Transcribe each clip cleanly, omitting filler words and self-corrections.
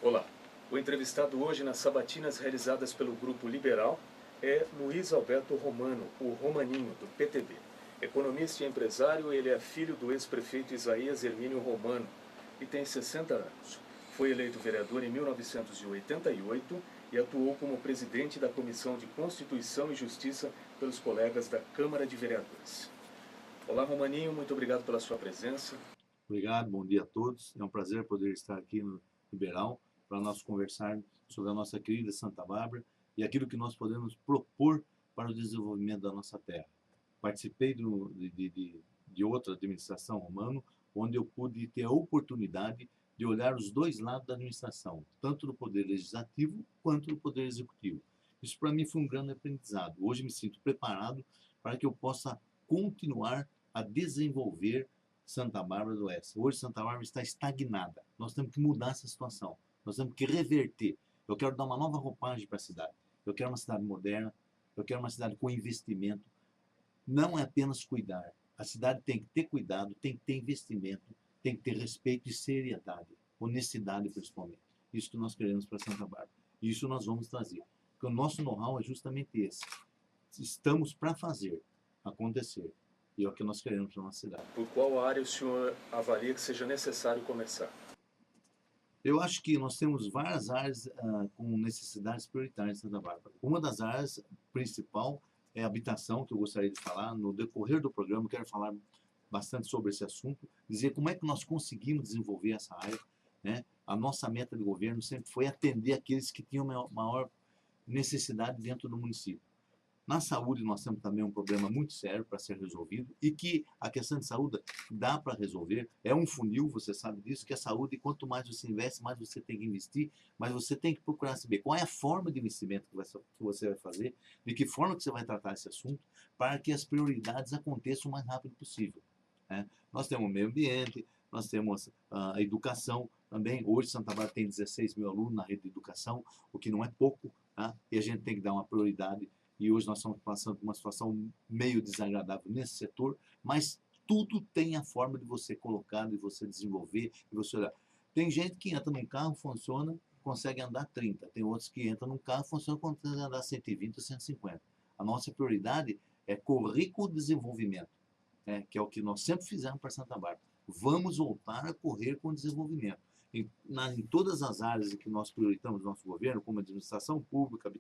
Olá, o entrevistado hoje nas sabatinas realizadas pelo Grupo Liberal é Luiz Alberto Romano, o Romaninho, do PTB. Economista e empresário, ele é filho do ex-prefeito Isaías Hermínio Romano e tem 60 anos. Foi eleito vereador em 1988 e atuou como presidente da Comissão de Constituição e Justiça pelos colegas da Câmara de Vereadores. Olá, Romaninho, muito obrigado pela sua presença. Obrigado, bom dia a todos. É um prazer poder estar aqui no Liberal para nós conversarmos sobre a nossa querida Santa Bárbara e aquilo que nós podemos propor para o desenvolvimento da nossa terra. Participei de outra administração romana, onde eu pude ter a oportunidade de olhar os dois lados da administração, tanto do poder legislativo quanto do poder executivo. Isso para mim foi um grande aprendizado. Hoje me sinto preparado para que eu possa continuar a desenvolver Santa Bárbara do Oeste. Hoje Santa Bárbara está estagnada. Nós temos que mudar essa situação. Nós temos que reverter. Eu quero dar uma nova roupagem para a cidade. Eu quero uma cidade moderna. Eu quero uma cidade com investimento. Não é apenas cuidar. A cidade tem que ter cuidado, tem que ter investimento, tem que ter respeito e seriedade. Honestidade, principalmente. Isso que nós queremos para Santa Bárbara. Isso nós vamos trazer. Porque o nosso know-how é justamente esse. Estamos para fazer acontecer. E é o que nós queremos para a nossa cidade. Por qual área o senhor avalia que seja necessário começar? Eu acho que nós temos várias áreas com necessidades prioritárias em Santa Bárbara. Uma das áreas principal é a habitação, que eu gostaria de falar. No decorrer do programa, eu quero falar bastante sobre esse assunto, dizer como é que nós conseguimos desenvolver essa área. Né? A nossa meta de governo sempre foi atender aqueles que tinham maior necessidade dentro do município. Na saúde, nós temos também um problema muito sério para ser resolvido e que a questão de saúde dá para resolver. É um funil, você sabe disso, que a saúde, quanto mais você investe, mais você tem que investir, mas você tem que procurar saber qual é a forma de investimento que você vai fazer, de que forma que você vai tratar esse assunto, para que as prioridades aconteçam o mais rápido possível. Né? Nós temos o meio ambiente, nós temos a educação também. Hoje, Santa Bárbara tem 16 mil alunos na rede de educação, o que não é pouco, tá? E a gente tem que dar uma prioridade. E hoje nós estamos passando por uma situação meio desagradável nesse setor, mas tudo tem a forma de você colocar, de você desenvolver, de você olhar. Tem gente que entra num carro, funciona, consegue andar 30. Tem outros que entram num carro, funciona, consegue andar 120 ou 150. A nossa prioridade é correr com o desenvolvimento, né, que é o que nós sempre fizemos para Santa Bárbara. Vamos voltar a correr com o desenvolvimento. Em todas as áreas em que nós priorizamos nosso governo, como administração pública,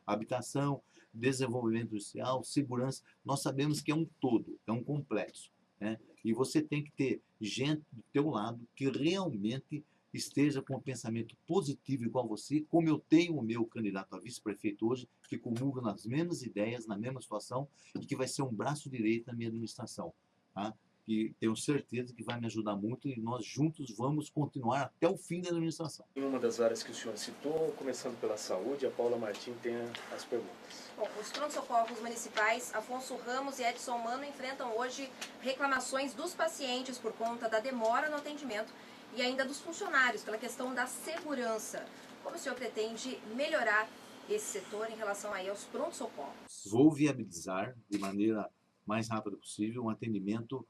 habitação, desenvolvimento industrial, segurança, nós sabemos que é um todo, é um complexo. Né? E você tem que ter gente do teu lado que realmente esteja com um pensamento positivo igual você, como eu tenho o meu candidato a vice-prefeito hoje, que comunga nas mesmas ideias, na mesma situação, e que vai ser um braço direito na minha administração. Tá? E tenho certeza que vai me ajudar muito e nós juntos vamos continuar até o fim da administração. Em uma das áreas que o senhor citou, começando pela saúde, a Paula Martim tem as perguntas. Bom, os pronto-socorros municipais Afonso Ramos e Edson Mano enfrentam hoje reclamações dos pacientes por conta da demora no atendimento e ainda dos funcionários pela questão da segurança. Como o senhor pretende melhorar esse setor em relação aí aos pronto-socorros? Vou viabilizar de maneira mais rápida possível um atendimento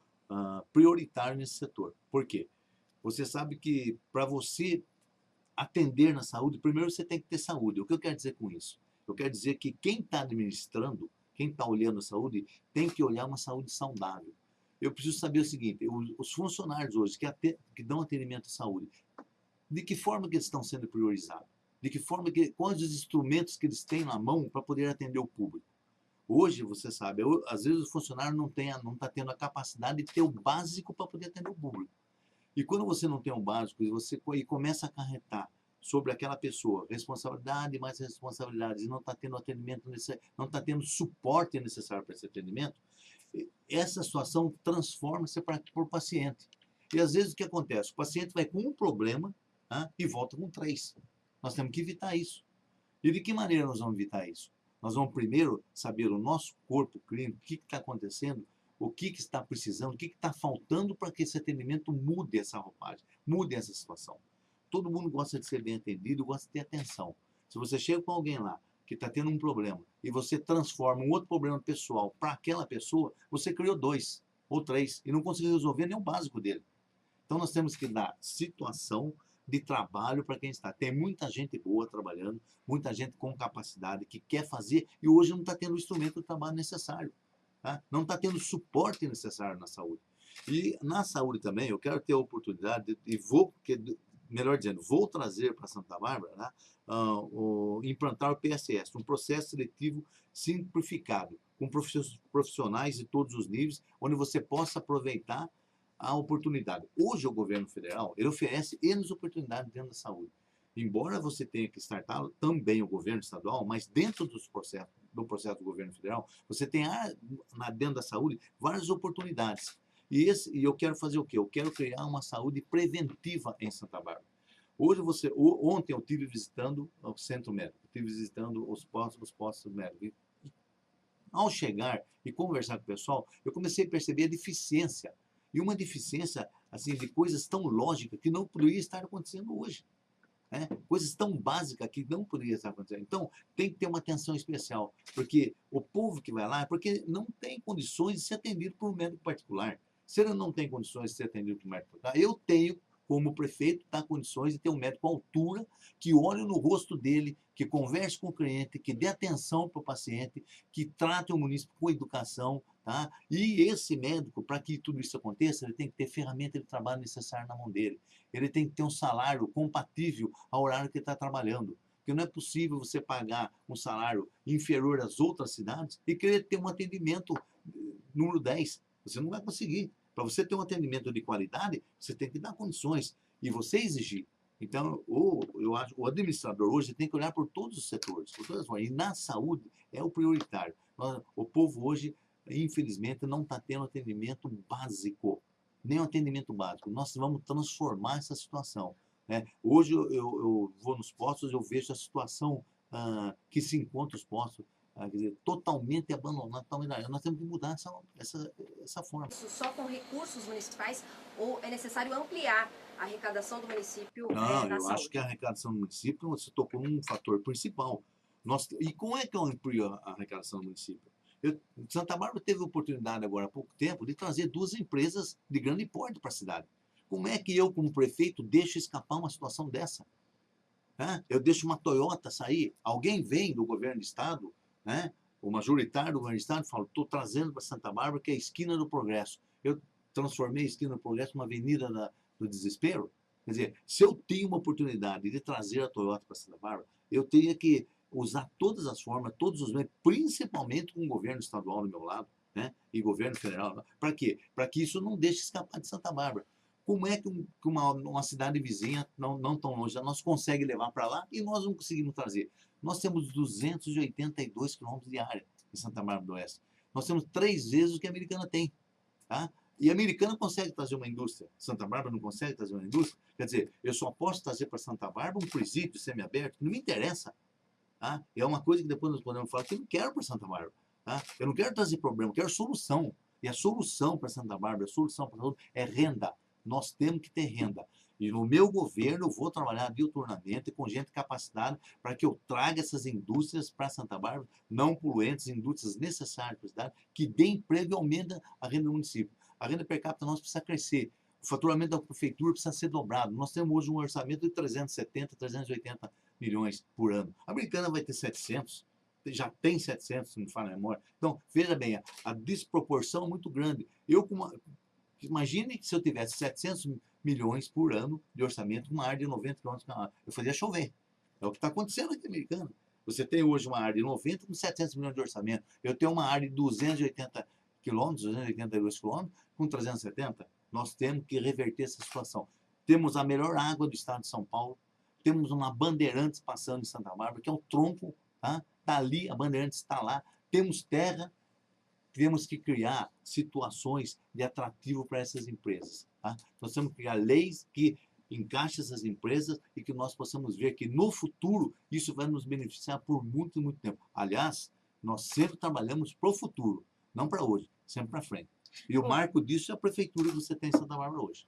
prioritário nesse setor. Por quê? Você sabe que para você atender na saúde, primeiro você tem que ter saúde. O que eu quero dizer com isso? Eu quero dizer que quem está administrando, quem está olhando a saúde, tem que olhar uma saúde saudável. Eu preciso saber o seguinte, os funcionários hoje que dão atendimento à saúde, de que forma que eles estão sendo priorizados? De que forma quais os instrumentos que eles têm na mão para poder atender o público? Hoje, você sabe, às vezes o funcionário não está tendo a capacidade de ter o básico para poder atender o público. E quando você não tem o básico e você começa a acarretar sobre aquela pessoa responsabilidade mais responsabilidades e não está tendo atendimento necessário, não está tendo suporte necessário para esse atendimento, essa situação transforma-se para o paciente. E às vezes o que acontece? O paciente vai com um problema e volta com 3. Nós temos que evitar isso. E de que maneira nós vamos evitar isso? Nós vamos primeiro saber o nosso corpo clínico, o que está acontecendo, o que está precisando, o que está faltando para que esse atendimento mude essa roupagem, mude essa situação. Todo mundo gosta de ser bem atendido, gosta de ter atenção. Se você chega com alguém lá que está tendo um problema e você transforma um outro problema pessoal para aquela pessoa, você criou 2 ou 3 e não conseguiu resolver nem o básico dele. Então nós temos que dar situação, de trabalho para quem está. Tem muita gente boa trabalhando, muita gente com capacidade que quer fazer e hoje não está tendo o instrumento de trabalho necessário. Tá? Não está tendo o suporte necessário na saúde. E na saúde também, eu quero ter a oportunidade, melhor dizendo, vou trazer para Santa Bárbara, né, implantar o PSS, um processo seletivo simplificado, com profissionais de todos os níveis, onde você possa aproveitar a oportunidade. Hoje o governo federal, ele oferece N oportunidades dentro da saúde. Embora você tenha que startar também o governo estadual, mas dentro do processo do governo federal, você tem dentro da saúde várias oportunidades. E eu quero fazer o quê? Eu quero criar uma saúde preventiva em Santa Bárbara. Ontem eu estive visitando o centro médico, estive visitando os postos médicos. Ao chegar e conversar com o pessoal, eu comecei a perceber a deficiência. E uma deficiência assim, de coisas tão lógicas que não poderia estar acontecendo hoje. Né? Coisas tão básicas que não poderiam estar acontecendo. Então, tem que ter uma atenção especial, porque o povo que vai lá, porque não tem condições de ser atendido por um médico particular. Se ele não tem condições de ser atendido por um médico particular, eu tenho, como prefeito, condições de ter um médico à altura, que olhe no rosto dele, que converse com o cliente, que dê atenção para o paciente, que trate o munícipe com educação. Tá? E esse médico, para que tudo isso aconteça, ele tem que ter ferramenta de trabalho necessária na mão dele. Ele tem que ter um salário compatível ao horário que ele está trabalhando. Porque não é possível você pagar um salário inferior às outras cidades e querer ter um atendimento número 10. Você não vai conseguir. Para você ter um atendimento de qualidade, você tem que dar condições e você exigir. Então, eu acho que o administrador hoje tem que olhar por todos os setores, por todas as formas. E na saúde é o prioritário. O povo hoje, infelizmente, não está tendo atendimento básico. Nem um atendimento básico. Nós vamos transformar essa situação. Né? Hoje eu vou nos postos, eu vejo a situação que se encontra os postos. Quer dizer, totalmente abandonado. Nós temos que mudar essa forma. Isso só com recursos municipais ou é necessário ampliar a arrecadação do município Não, na saúde? eu acho que a arrecadação do município, você tocou num fator principal. E como é que eu amplio a arrecadação do município? Santa Bárbara teve a oportunidade agora há pouco tempo de trazer 2 empresas de grande porte para a cidade. Como é que eu, como prefeito, deixo escapar uma situação dessa? Eu deixo uma Toyota sair, alguém vem do governo do estado, né? O majoritário do governo do estado fala, estou trazendo para Santa Bárbara, que é a esquina do progresso. Eu transformei a esquina do progresso numa avenida do desespero. Quer dizer, se eu tenho uma oportunidade de trazer a Toyota para Santa Bárbara, eu teria que usar todas as formas, todos os meios, principalmente com o governo estadual do meu lado, né? E governo federal. Para quê? Para que isso não deixe escapar de Santa Bárbara. Como é que uma cidade vizinha, não tão longe, nós consegue levar para lá e nós não conseguimos trazer? Nós temos 282 quilômetros de área em Santa Bárbara do Oeste. Nós temos 3 vezes o que a Americana tem. Tá? E a Americana consegue trazer uma indústria. Santa Bárbara não consegue trazer uma indústria. Quer dizer, eu só posso trazer para Santa Bárbara um presídio semiaberto, que não me interessa. Tá? É uma coisa que depois nós podemos falar que eu não quero para Santa Bárbara. Tá? Eu não quero trazer problema, eu quero solução. E a solução para Santa Bárbara, a solução para tudo é renda. Nós temos que ter renda. E no meu governo eu vou trabalhar diuturnamente com gente capacitada para que eu traga essas indústrias para Santa Bárbara, não poluentes, indústrias necessárias para a cidade, que dê emprego e aumenta a renda do município. A renda per capita nossa precisa crescer. O faturamento da prefeitura precisa ser dobrado. Nós temos hoje um orçamento de 370, 380 milhões por ano. A Americana vai ter 700, já tem 700, se não me falha a memória. Então, veja bem, a desproporção é muito grande. Imagine que se eu tivesse 700 milhões por ano de orçamento, uma área de 90 km, eu fazia chover. É o que está acontecendo aqui, Americana. Você tem hoje uma área de 90 com 700 milhões de orçamento. Eu tenho uma área de 280 quilômetros, 282 quilômetros, com 370. Nós temos que reverter essa situação. Temos a melhor água do estado de São Paulo. Temos uma Bandeirantes passando em Santa Bárbara, que é o tronco, tá? Está ali, a Bandeirantes está lá. Temos terra. Temos que criar situações de atrativo para essas empresas. Tá? Nós temos que criar leis que encaixem essas empresas e que nós possamos ver que no futuro isso vai nos beneficiar por muito, muito tempo. Aliás, nós sempre trabalhamos para o futuro, não para hoje, sempre para frente. E o marco disso é a prefeitura que você tem em Santa Bárbara hoje.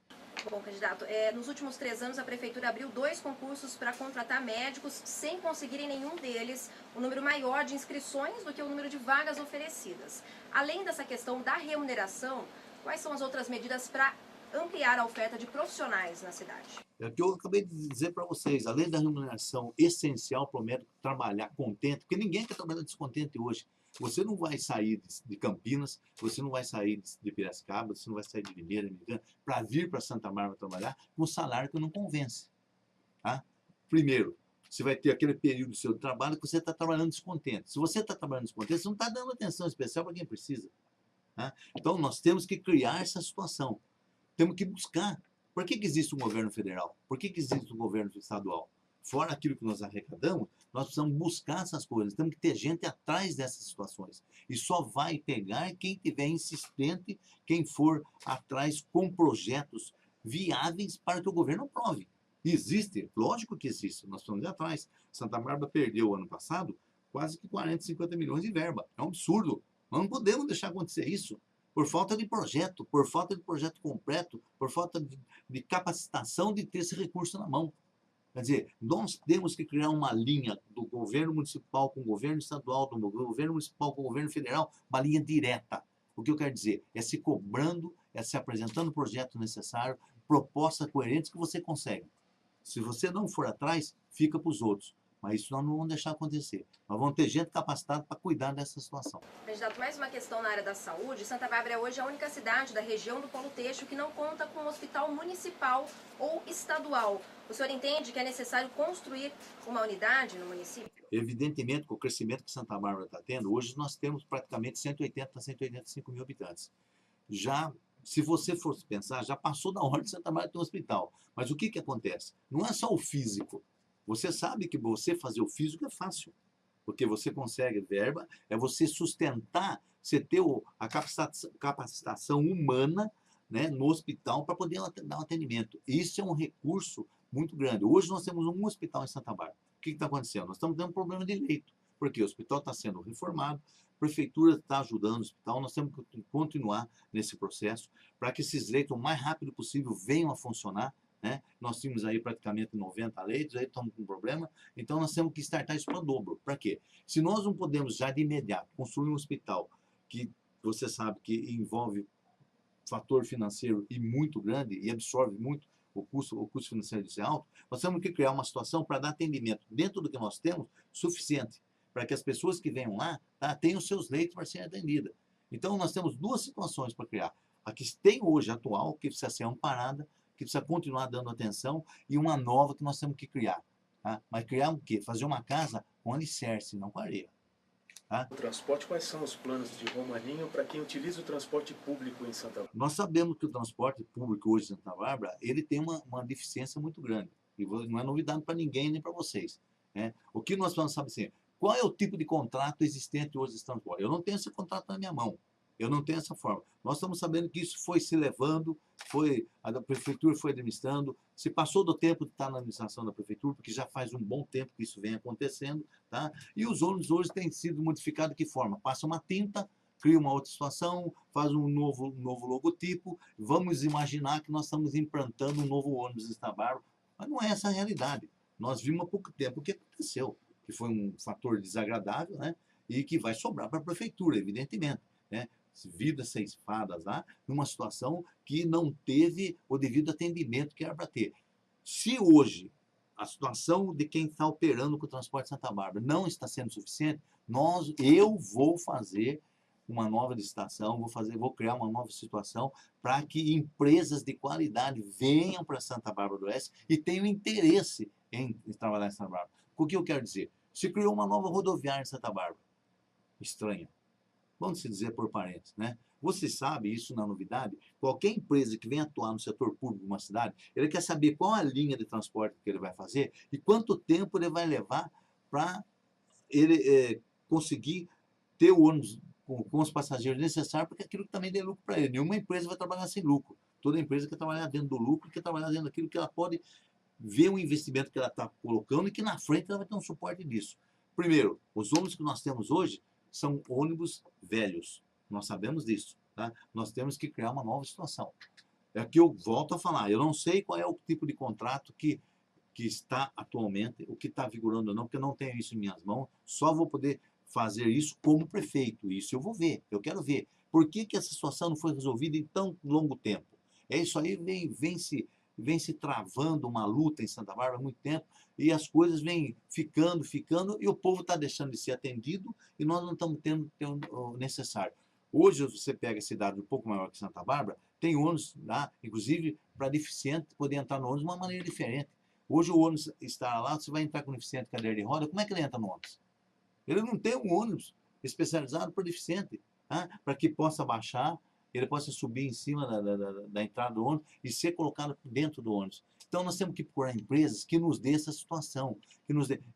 Bom, candidato, nos últimos 3 anos a prefeitura abriu 2 concursos para contratar médicos sem conseguirem nenhum deles um número maior de inscrições do que o número de vagas oferecidas. Além dessa questão da remuneração, quais são as outras medidas para ampliar a oferta de profissionais na cidade. É o que eu acabei de dizer para vocês, além da remuneração essencial para o médico trabalhar contente, porque ninguém quer trabalhar descontente hoje. Você não vai sair de Campinas, você não vai sair de Piracicaba, você não vai sair de Limeira, para vir para Santa Bárbara trabalhar com um salário que não convence. Tá? Primeiro, você vai ter aquele período do seu trabalho que você está trabalhando descontente. Se você está trabalhando descontente, você não está dando atenção especial para quem precisa. Tá? Então, nós temos que criar essa situação. Temos que buscar. Por que existe um governo federal? Por que existe um governo estadual? Fora aquilo que nós arrecadamos, nós precisamos buscar essas coisas. Temos que ter gente atrás dessas situações. E só vai pegar quem tiver insistente, quem for atrás com projetos viáveis para que o governo aprove. Existe, lógico que existe. Nós estamos atrás. Santa Bárbara perdeu ano passado quase que 40, 50 milhões de verba. É um absurdo. Nós não podemos deixar acontecer isso. Por falta de projeto completo, por falta de capacitação de ter esse recurso na mão. Quer dizer, nós temos que criar uma linha do governo municipal com o governo estadual, do governo municipal com o governo federal, uma linha direta. O que eu quero dizer é se cobrando, é se apresentando o projeto necessário, propostas coerentes que você consegue. Se você não for atrás, fica para os outros. Mas isso nós não vamos deixar acontecer. Nós vamos ter gente capacitada para cuidar dessa situação. Candidato, mais uma questão na área da saúde. Santa Bárbara é hoje a única cidade da região do Polo Teixo que não conta com um hospital municipal ou estadual. O senhor entende que é necessário construir uma unidade no município? Evidentemente, com o crescimento que Santa Bárbara está tendo, hoje nós temos praticamente 180 a 185 mil habitantes. Já, se você for pensar, já passou da hora de Santa Bárbara ter um hospital. Mas o que acontece? Não é só o físico. Você sabe que você fazer o físico é fácil, porque você consegue verba, é você sustentar, você ter a capacitação humana, né, no hospital para poder dar um atendimento. Isso é um recurso muito grande. Hoje nós temos um hospital em Santa Bárbara. O que está acontecendo? Nós estamos tendo um problema de leito, porque o hospital está sendo reformado, a prefeitura está ajudando o hospital, nós temos que continuar nesse processo para que esses leitos o mais rápido possível venham a funcionar. Né? Nós tínhamos aí praticamente 90 leitos, aí estamos com problema, então nós temos que startar isso para o dobro. Para quê? Se nós não podemos já de imediato construir um hospital que você sabe que envolve fator financeiro e muito grande e absorve muito o custo financeiro de ser alto, nós temos que criar uma situação para dar atendimento dentro do que nós temos suficiente, para que as pessoas que venham lá, tá, tenham seus leitos para serem atendidas. Então nós temos duas situações para criar. A que tem hoje atual, que precisa ser amparada, que precisa continuar dando atenção, e uma nova que nós temos que criar. Tá? Mas criar o quê? Fazer uma casa com alicerce, não com areia. Tá? O transporte, quais são os planos de Romaninho para quem utiliza o transporte público em Santa Bárbara? Nós sabemos que o transporte público hoje em Santa Bárbara, ele tem uma deficiência muito grande. E não é novidade para ninguém, nem para vocês. Né? O que nós vamos saber assim, qual é o tipo de contrato existente hoje nesse transporte? Eu não tenho esse contrato na minha mão. Eu não tenho essa forma. Nós estamos sabendo que isso foi se levando, a prefeitura foi administrando, se passou do tempo de estar na administração da prefeitura, porque já faz um bom tempo que isso vem acontecendo, tá? E os ônibus hoje têm sido modificados de que forma? Passa uma tinta, cria uma outra situação, faz um novo logotipo, vamos imaginar que nós estamos implantando um novo ônibus em Santa Bárbara, mas não é essa a realidade. Nós vimos há pouco tempo o que aconteceu, que foi um fator desagradável, né? E que vai sobrar para a prefeitura, evidentemente, né? Vidas ceifadas lá, numa situação que não teve o devido atendimento que era para ter. Se hoje a situação de quem está operando com o transporte de Santa Bárbara não está sendo suficiente, eu vou fazer uma nova licitação, vou criar uma nova situação para que empresas de qualidade venham para Santa Bárbara do Oeste e tenham interesse em trabalhar em Santa Bárbara. O que eu quero dizer? Se criou uma nova rodoviária em Santa Bárbara. Estranha. Vamos se dizer por parênteses, né? Você sabe, isso na novidade, qualquer empresa que vem atuar no setor público de uma cidade, ele quer saber qual a linha de transporte que ele vai fazer e quanto tempo ele vai levar para ele conseguir ter o ônibus com os passageiros necessários, porque aquilo também dê lucro para ele. Nenhuma empresa vai trabalhar sem lucro. Toda empresa quer trabalhar dentro do lucro, quer trabalhar dentro daquilo que ela pode ver o investimento que ela está colocando e que na frente ela vai ter um suporte disso. Primeiro, os ônibus que nós temos hoje são ônibus velhos. Nós sabemos disso. Tá? Nós temos que criar uma nova situação. É que eu volto a falar. Eu não sei qual é o tipo de contrato que está atualmente, o que está vigorando ou não, porque eu não tenho isso em minhas mãos. Só vou poder fazer isso como prefeito. Isso eu vou ver. Eu quero ver. Por que essa situação não foi resolvida em tão longo tempo? É isso aí, vem se travando uma luta em Santa Bárbara há muito tempo e as coisas vêm ficando e o povo está deixando de ser atendido e nós não estamos tendo o necessário. Hoje você pega a cidade um pouco maior que Santa Bárbara, tem ônibus lá, inclusive para deficiente poder entrar no ônibus de uma maneira diferente. Hoje o ônibus está lá, você vai entrar com deficiente cadeira de roda, como é que ele entra no ônibus? Ele não tem um ônibus especializado para deficiente, tá? Para que possa baixar, ele possa subir em cima da entrada do ônibus e ser colocado dentro do ônibus. Então nós temos que procurar empresas que nos dê essa situação,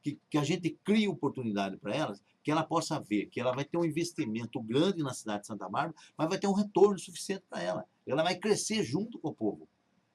que a gente crie oportunidade para elas, que ela possa ver que ela vai ter um investimento grande na cidade de Santa Bárbara, mas vai ter um retorno suficiente para ela. Ela vai crescer junto com o povo.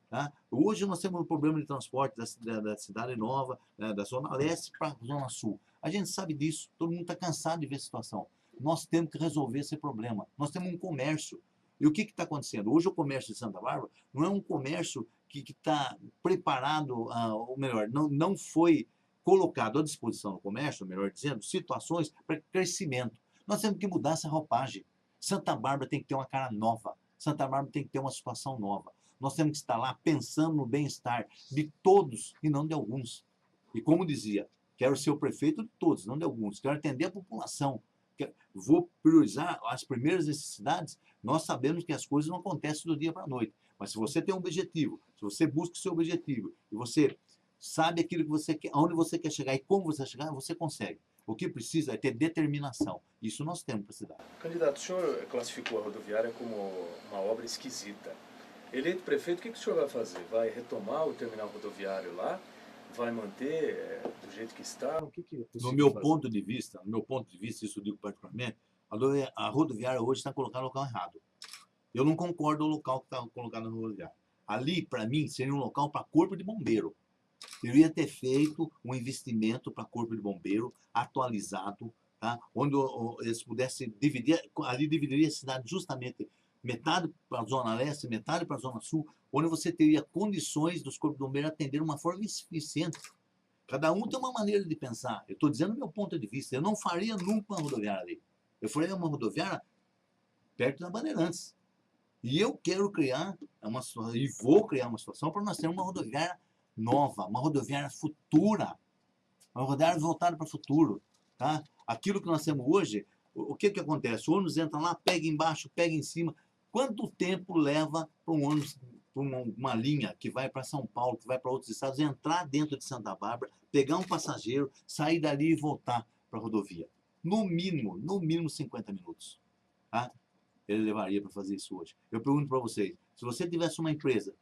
Tá? Hoje nós temos um problema de transporte da cidade nova, né, da Zona Leste para a Zona Sul. A gente sabe disso, todo mundo está cansado de ver a situação. Nós temos que resolver esse problema. Nós temos um comércio. E o que está acontecendo? Hoje o comércio de Santa Bárbara não é um comércio que está preparado, ou melhor, não foi colocado à disposição do comércio, melhor dizendo, situações para crescimento. Nós temos que mudar essa roupagem. Santa Bárbara tem que ter uma cara nova. Santa Bárbara tem que ter uma situação nova. Nós temos que estar lá pensando no bem-estar de todos e não de alguns. E como dizia, quero ser o prefeito de todos, não de alguns. Quero atender a população. Vou priorizar as primeiras necessidades. Nós sabemos que as coisas não acontecem do dia para a noite. Mas se você tem um objetivo, se você busca o seu objetivo, e você sabe aquilo que você quer, aonde você quer chegar e como você chegar, você consegue. O que precisa é ter determinação. Isso nós temos para a cidade. Candidato, o senhor classificou a rodoviária como uma obra esquisita. Eleito prefeito, o que o senhor vai fazer? Vai retomar o terminal rodoviário lá? Vai manter do jeito que está? O que é possível No meu fazer? ponto de vista, isso eu digo particularmente, a rodoviária hoje está colocada no local errado. Eu não concordo com o local que está colocado na rodoviária. Ali, para mim, seria um local para corpo de bombeiro. Deveria ter feito um investimento para corpo de bombeiro atualizado, tá? Onde eles pudessem dividir, ali dividiria a cidade justamente metade para a Zona Leste, metade para a Zona Sul, onde você teria condições dos corpos de bombeiro atender de uma forma eficiente. Cada um tem uma maneira de pensar. Eu estou dizendo o meu ponto de vista. Eu não faria nunca uma rodoviária ali. Eu faria uma rodoviária perto da Bandeirantes. E eu quero criar e vou criar uma situação para nós termos uma rodoviária nova, uma rodoviária futura, uma rodoviária voltada para o futuro. Tá? Aquilo que nós temos hoje, o que acontece? O ônibus entra lá, pega embaixo, pega em cima. Quanto tempo leva para um ônibus, para uma linha que vai para São Paulo, que vai para outros estados, entrar dentro de Santa Bárbara, pegar um passageiro, sair dali e voltar para a rodovia? No mínimo 50 minutos. Tá? Ele levaria para fazer isso hoje. Eu pergunto para vocês, se você tivesse uma empresa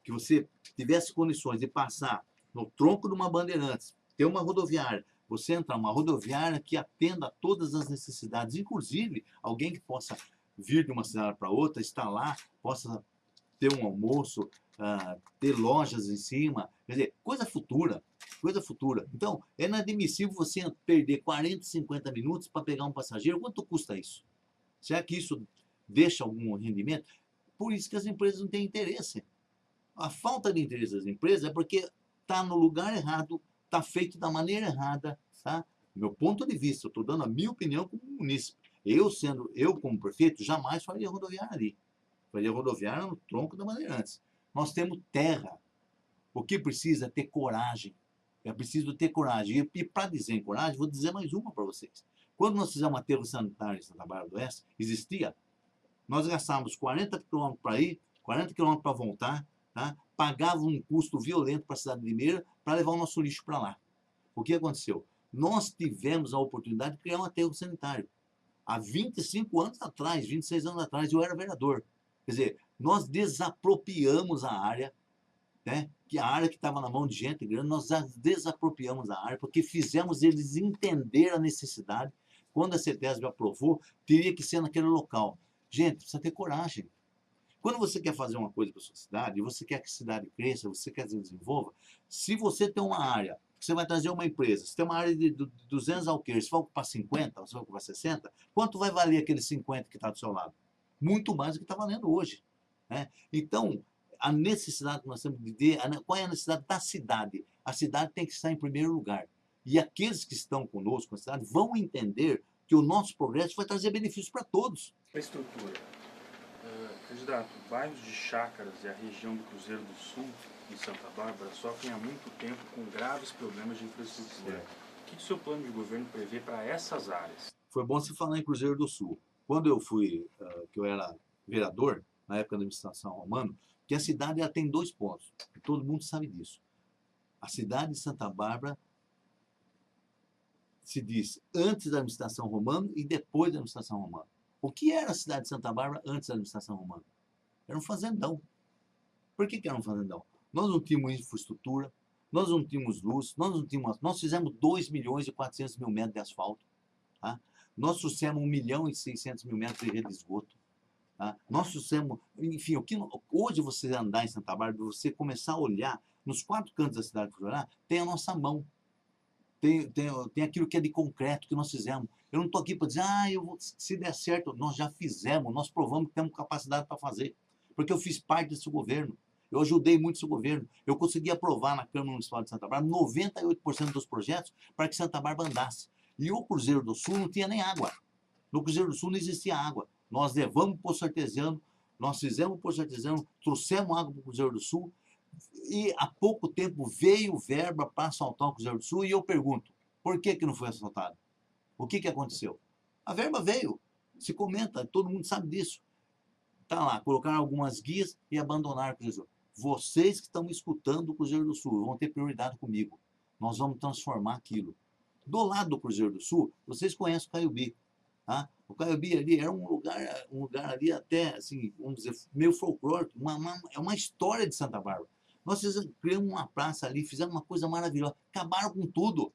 que você tivesse condições de passar no tronco de uma Bandeirantes, ter uma rodoviária, você entrar numa rodoviária que atenda a todas as necessidades, inclusive alguém que possa vir de uma cidade para outra, estar lá, possa ter um almoço, ter lojas em cima, quer dizer, coisa futura. Então, é inadmissível você perder 40, 50 minutos para pegar um passageiro. Quanto custa isso? Será que isso deixa algum rendimento? Por isso que as empresas não têm interesse. A falta de interesse das empresas é porque está no lugar errado, está feito da maneira errada, tá? Meu ponto de vista, eu estou dando a minha opinião como munícipe. Eu como prefeito, jamais faria rodoviária ali. Faria rodoviária no tronco da Bandeirantes. Nós temos terra. O que precisa é ter coragem. É preciso ter coragem. E para dizer em coragem, vou dizer mais uma para vocês. Quando nós fizemos um aterro sanitário em Santa Bárbara do Oeste, existia. Nós gastávamos 40 quilômetros para ir, 40 quilômetros para voltar, tá? Pagava um custo violento para a cidade de Limeira para levar o nosso lixo para lá. O que aconteceu? Nós tivemos a oportunidade de criar um aterro sanitário. Há 25 anos atrás, 26 anos atrás, eu era vereador. Quer dizer, nós desapropriamos a área, né? Que a área que estava na mão de gente grande, nós desapropriamos a área, porque fizemos eles entender a necessidade. Quando a CETESB aprovou, teria que ser naquele local. Gente, precisa ter coragem. Quando você quer fazer uma coisa para a sua cidade, você quer que a cidade cresça, você quer que se desenvolva, se você tem uma área, você vai trazer uma empresa, você tem uma área de 200 alqueires, você vai ocupar 50, você vai ocupar 60, quanto vai valer aquele 50 que está do seu lado? Muito mais do que está valendo hoje. Né? Então, a necessidade que nós temos de ter, qual é a necessidade da cidade? A cidade tem que estar em primeiro lugar. E aqueles que estão conosco na cidade vão entender que o nosso progresso vai trazer benefícios para todos. A estrutura. Candidato, bairros de Chácaras e a região do Cruzeiro do Sul, em Santa Bárbara, sofrem há muito tempo com graves problemas de infraestrutura. O que o seu plano de governo prevê para essas áreas? Foi bom você falar em Cruzeiro do Sul. Quando eu fui, que eu era vereador, na época da administração Romano, que a cidade ela tem 2 pontos, e todo mundo sabe disso. A cidade de Santa Bárbara se diz antes da administração Romano e depois da administração Romano. O que era a cidade de Santa Bárbara antes da administração Romano? Era um fazendão. Por que era um fazendão? Nós não tínhamos infraestrutura, nós não tínhamos luz, nós fizemos 2.400.000 metros de asfalto, tá? Nós trouxemos 1.600.000 metros de rede de esgoto, tá? Nós trouxemos, enfim, hoje você andar em Santa Bárbara, você começar a olhar nos 4 cantos da cidade de Florianópolis, tem a nossa mão. Tem aquilo que é de concreto que nós fizemos. Eu não estou aqui para dizer, se der certo, nós já fizemos, nós provamos que temos capacidade para fazer. Porque eu fiz parte desse governo, eu ajudei muito esse governo, eu consegui aprovar na Câmara Municipal de Santa Bárbara 98% dos projetos para que Santa Bárbara andasse. E o Cruzeiro do Sul não tinha nem água. No Cruzeiro do Sul não existia água. Nós levamos o poço artesiano, nós fizemos o poço artesiano, trouxemos água para o Cruzeiro do Sul, e há pouco tempo veio verba para assaltar o Cruzeiro do Sul, e eu pergunto, por que não foi assaltado? O que aconteceu? A verba veio, se comenta, todo mundo sabe disso. Está lá, colocaram algumas guias e abandonaram o Cruzeiro do Sul. Vocês que estão escutando o Cruzeiro do Sul vão ter prioridade comigo. Nós vamos transformar aquilo. Do lado do Cruzeiro do Sul, vocês conhecem o Caiubi. Tá? O Caiubi ali era um lugar ali até, assim, vamos dizer, meio folclórico, é uma história de Santa Bárbara. Nós criamos uma praça ali, fizemos uma coisa maravilhosa. Acabaram com tudo.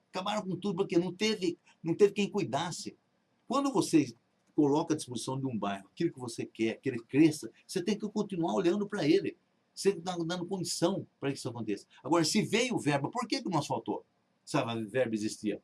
Acabaram com tudo porque não teve quem cuidasse. Quando você coloca à disposição de um bairro aquilo que você quer, que ele cresça, você tem que continuar olhando para ele. Você está dando condição para que isso aconteça. Agora, se veio verba, por que não asfaltou? Se a verba existia.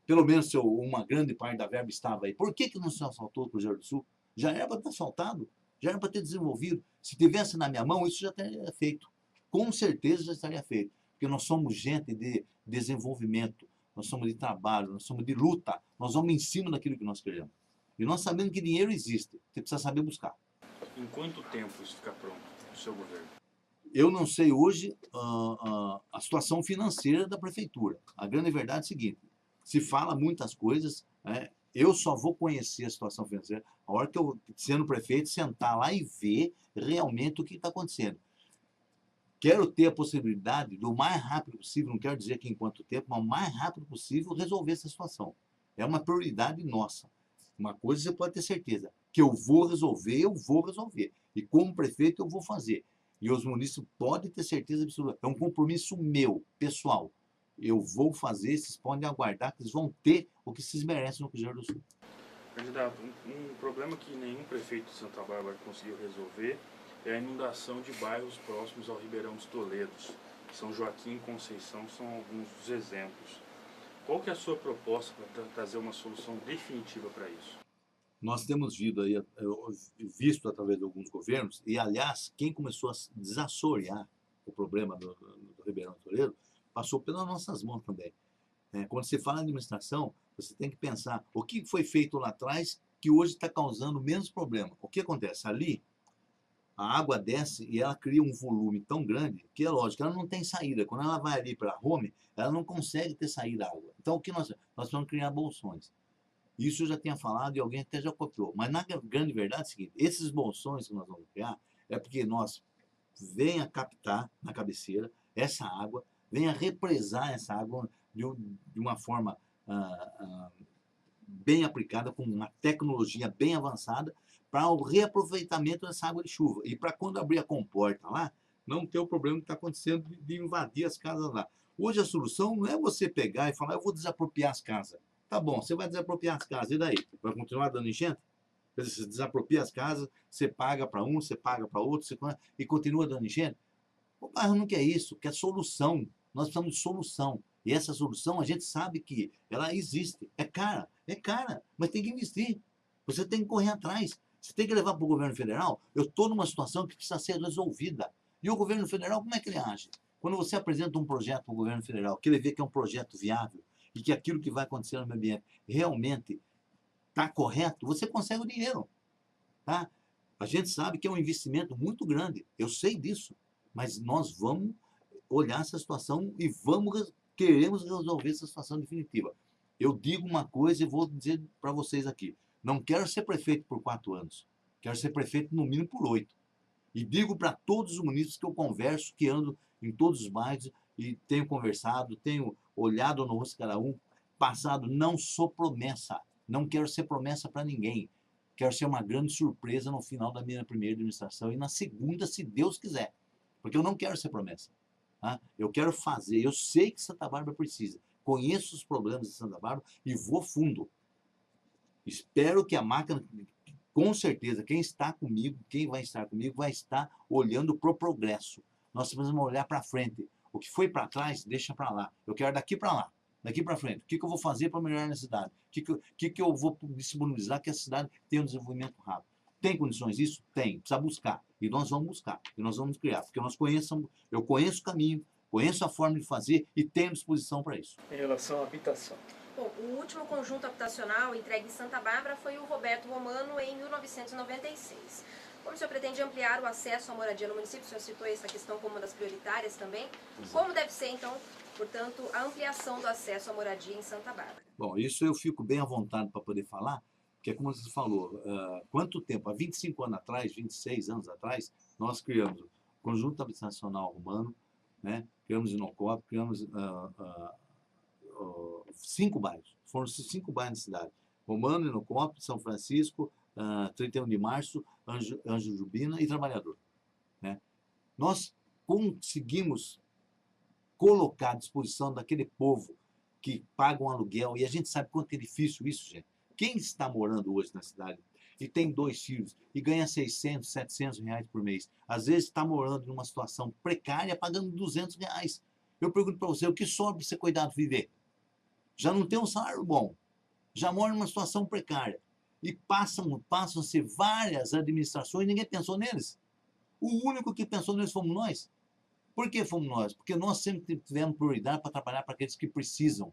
Pelo menos uma grande parte da verba estava aí. Por que não se asfaltou o Cruzeiro do Sul? Já era para ter asfaltado, já era para ter desenvolvido. Se tivesse na minha mão, isso já teria feito. Com certeza já estaria feito. Porque nós somos gente de desenvolvimento, nós somos de trabalho, nós somos de luta, nós vamos em cima daquilo que nós queremos. E nós sabemos que dinheiro existe, você precisa saber buscar. Em quanto tempo isso fica pronto, no seu governo? Eu não sei hoje a situação financeira da prefeitura. A grande verdade é a seguinte, se fala muitas coisas, né? Eu só vou conhecer a situação financeira a hora que eu, sendo prefeito, sentar lá e ver realmente o que está acontecendo. Quero ter a possibilidade, do mais rápido possível, não quero dizer que em quanto tempo, mas o mais rápido possível resolver essa situação. É uma prioridade nossa. Uma coisa você pode ter certeza, que eu vou resolver. E como prefeito eu vou fazer. E os munícipes podem ter certeza absoluta. É um compromisso meu, pessoal. Eu vou fazer, vocês podem aguardar que eles vão ter o que vocês merecem no Cruzeiro do Sul. Candidato, um problema que nenhum prefeito de Santa Bárbara conseguiu resolver é a inundação de bairros próximos ao Ribeirão dos Toledos. São Joaquim e Conceição são alguns dos exemplos. Qual que é a sua proposta para trazer uma solução definitiva para isso? Nós temos visto através de alguns governos, e aliás, quem começou a desassorear o problema do Ribeirão do Toledo passou pelas nossas mãos também. Quando você fala em administração, você tem que pensar o que foi feito lá atrás que hoje está causando menos problema. O que acontece? Ali, a água desce e ela cria um volume tão grande que é lógico, ela não tem saída. Quando ela vai ali para a home, ela não consegue ter saída da água. Então, o que nós vamos criar bolsões. Isso eu já tinha falado e alguém até já copiou. Mas na grande verdade é o seguinte, esses bolsões que nós vamos criar é porque nós venha captar na cabeceira essa água, venha represar essa água de uma forma bem aplicada, com uma tecnologia bem avançada, para o reaproveitamento dessa água de chuva. E para quando abrir a comporta lá, não ter o problema que está acontecendo de invadir as casas lá. Hoje a solução não é você pegar e falar, eu vou desapropriar as casas. Tá bom, você vai desapropriar as casas, e daí? Vai continuar dando enchente? Você desapropria as casas, você paga para um, você paga para outro, e continua dando enchente? O bairro não quer isso, quer solução. Nós precisamos de solução. E essa solução a gente sabe que ela existe. É cara, mas tem que investir. Você tem que correr atrás. Você tem que levar para o governo federal. Eu estou numa situação que precisa ser resolvida. E o governo federal, como é que ele age? Quando você apresenta um projeto para o governo federal, que ele vê que é um projeto viável e que aquilo que vai acontecer no meio ambiente realmente está correto, você consegue o dinheiro. Tá? A gente sabe que é um investimento muito grande, eu sei disso, mas nós vamos olhar essa situação e queremos resolver essa situação definitiva. Eu digo uma coisa e vou dizer para vocês aqui, não quero ser prefeito por 4 anos, quero ser prefeito no mínimo por 8. E digo para todos os munícipes que eu converso, que ando em todos os bairros e tenho conversado, tenho olhado no rosto de cada um, passado, não sou promessa, não quero ser promessa para ninguém. Quero ser uma grande surpresa no final da minha primeira administração e na segunda, se Deus quiser. Porque eu não quero ser promessa. Tá? Eu quero fazer, eu sei que Santa Bárbara precisa. Conheço os problemas de Santa Bárbara e vou fundo. Espero que a máquina, com certeza, quem está comigo, quem vai estar comigo, vai estar olhando para o progresso. Nós precisamos olhar para frente. O que foi para trás, deixa para lá. Eu quero daqui para lá. Daqui para frente, o que eu vou fazer para melhorar na cidade? O que eu vou disponibilizar que a cidade tenha um desenvolvimento rápido? Tem condições disso? Tem. Precisa buscar. E nós vamos buscar. E nós vamos criar. Porque eu conheço o caminho, conheço a forma de fazer e tenho disposição para isso. Em relação à habitação. Bom, o último conjunto habitacional entregue em Santa Bárbara foi o Roberto Romano em 1996. Como o senhor pretende ampliar o acesso à moradia no município? O senhor citou essa questão como uma das prioritárias também. Como deve ser, então, portanto, a ampliação do acesso à moradia em Santa Bárbara? Bom, isso eu fico bem à vontade para poder falar, porque como você falou, quanto tempo? Há 25 anos atrás, 26 anos atrás, nós criamos o Conjunto Habitacional Romano, né? Criamos Inocop, criamos 5 bairros. Foram 5 bairros na cidade. Romano, Inocop, São Francisco, 31 de Março, Anjo Jubina e Trabalhador. Né? Nós conseguimos colocar à disposição daquele povo que paga um aluguel, e a gente sabe quanto é difícil isso, gente. Quem está morando hoje na cidade e tem 2 filhos e ganha 600, 700 reais por mês, às vezes está morando numa situação precária, pagando 200 reais. Eu pergunto para você, o que sobra para você cuidar de viver? Já não tem um salário bom, já mora numa situação precária. E passam-se várias administrações e ninguém pensou neles. O único que pensou neles fomos nós. Por que fomos nós? Porque nós sempre tivemos prioridade para trabalhar para aqueles que precisam.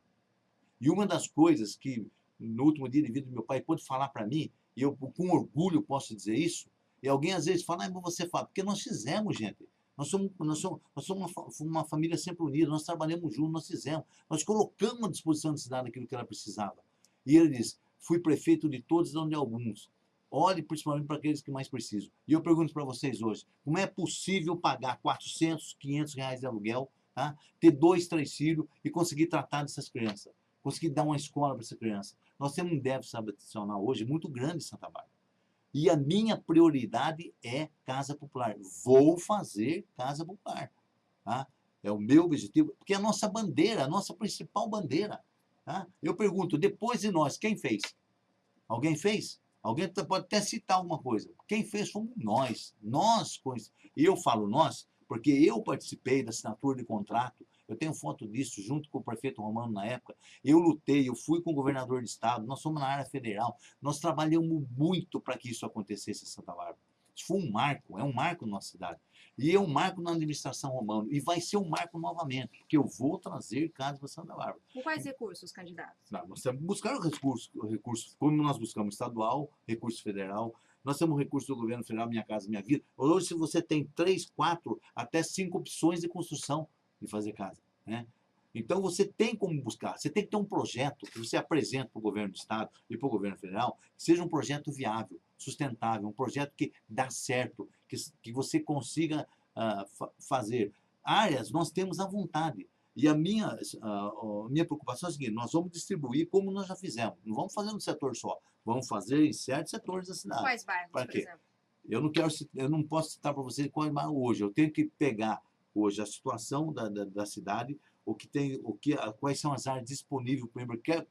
E uma das coisas que, no último dia de vida do meu pai, pôde falar para mim, e eu com orgulho posso dizer isso, e alguém às vezes fala, mas você fala, porque nós fizemos, gente. Nós somos uma família sempre unida, nós trabalhamos juntos, nós fizemos, nós colocamos à disposição da cidade aquilo que ela precisava. E ele diz, fui prefeito de todos e não de alguns. Olhe principalmente para aqueles que mais precisam. E eu pergunto para vocês hoje, como é possível pagar 400, 500 reais de aluguel, tá? Ter 2, 3 filhos e conseguir tratar dessas crianças? Conseguir dar uma escola para essa criança? Nós temos um déficit habitacional hoje muito grande em Santa Bárbara. E a minha prioridade é casa popular. Vou fazer casa popular. Tá? É o meu objetivo, porque é a nossa bandeira, a nossa principal bandeira. Tá? Eu pergunto, depois de nós, quem fez? Alguém fez? Alguém pode até citar alguma coisa. Quem fez fomos nós. E eu falo nós, porque eu participei da assinatura de contrato. Eu tenho foto disso junto com o prefeito Romano na época. Eu lutei, eu fui com o governador de estado, nós somos na área federal. Nós trabalhamos muito para que isso acontecesse em Santa Bárbara. Isso foi um marco, é um marco na nossa cidade. E é um marco na administração Romano. E vai ser um marco novamente, porque eu vou trazer casas para Santa Bárbara. Com quais recursos, candidatos? Nós temos que buscar recursos, como nós buscamos estadual, recurso federal. Nós temos recurso do governo federal, Minha Casa Minha Vida. Hoje, se você tem 3, 4, até 5 opções de construção de fazer casa. Né? Então, você tem como buscar. Você tem que ter um projeto que você apresenta para o governo do estado e para o governo federal, que seja um projeto viável, sustentável, um projeto que dá certo, que você consiga fazer. Áreas nós temos à vontade. E a minha preocupação é a seguinte, nós vamos distribuir como nós já fizemos. Não vamos fazer no setor só, vamos fazer em certos setores da cidade. Quais bairros, por exemplo? Eu não posso citar para vocês qual é bairro hoje. Eu tenho que pegar hoje a situação da cidade, quais são as áreas disponíveis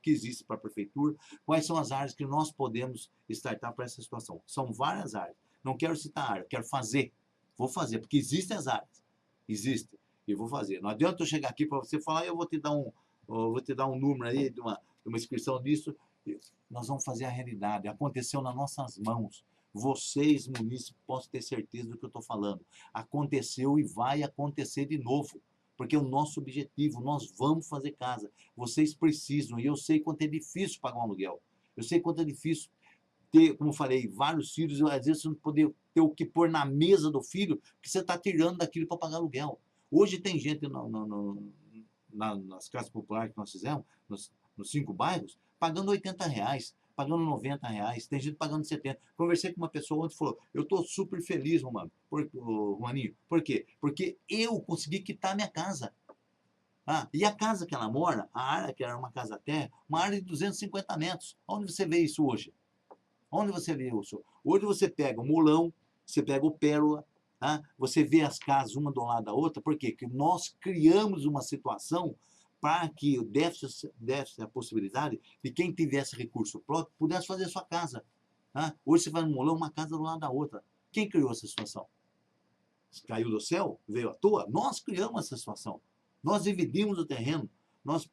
que existe para a prefeitura, quais são as áreas que nós podemos startar para essa situação. São várias áreas. Não quero citar área, quero fazer. Vou fazer, porque existem as áreas. Existem. E vou fazer. Não adianta eu chegar aqui para você falar, eu vou te dar um número aí de uma inscrição disso. Nós vamos fazer a realidade. Aconteceu nas nossas mãos. Vocês, munícipes, posso ter certeza do que eu estou falando. Aconteceu e vai acontecer de novo. Porque é o nosso objetivo, nós vamos fazer casa. Vocês precisam, e eu sei quanto é difícil pagar um aluguel. Eu sei quanto é difícil ter, como eu falei, vários filhos, às vezes você não poder ter o que pôr na mesa do filho, que você está tirando daquilo para pagar aluguel. Hoje tem gente nas casas populares que nós fizemos, nos 5 bairros, pagando R$ 80, pagando R$ 90, tem gente pagando 70. Conversei com uma pessoa ontem e falou, eu estou super feliz, Romaninho. Por quê? Porque eu consegui quitar minha casa. E a casa que ela mora, a área que era uma casa terra, uma área de 250 metros. Onde você vê isso hoje? Onde você vê isso? Hoje você pega o Molão, você pega o Pérola, você vê as casas uma do lado da outra. Por quê? Porque nós criamos uma situação para que desse a possibilidade de quem tivesse recurso próprio pudesse fazer sua casa. Hoje você vai no Molão, uma casa do lado da outra. Quem criou essa situação? Caiu do céu? Veio à toa? Nós criamos essa situação. Nós dividimos o terreno, nós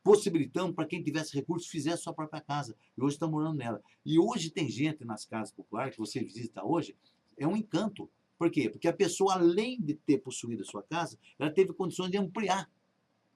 possibilitamos para quem tivesse recursos fizesse sua própria casa. E hoje está morando nela. E hoje tem gente nas casas populares que você visita hoje, é um encanto. Por quê? Porque a pessoa, além de ter possuído a sua casa, ela teve condições de ampliar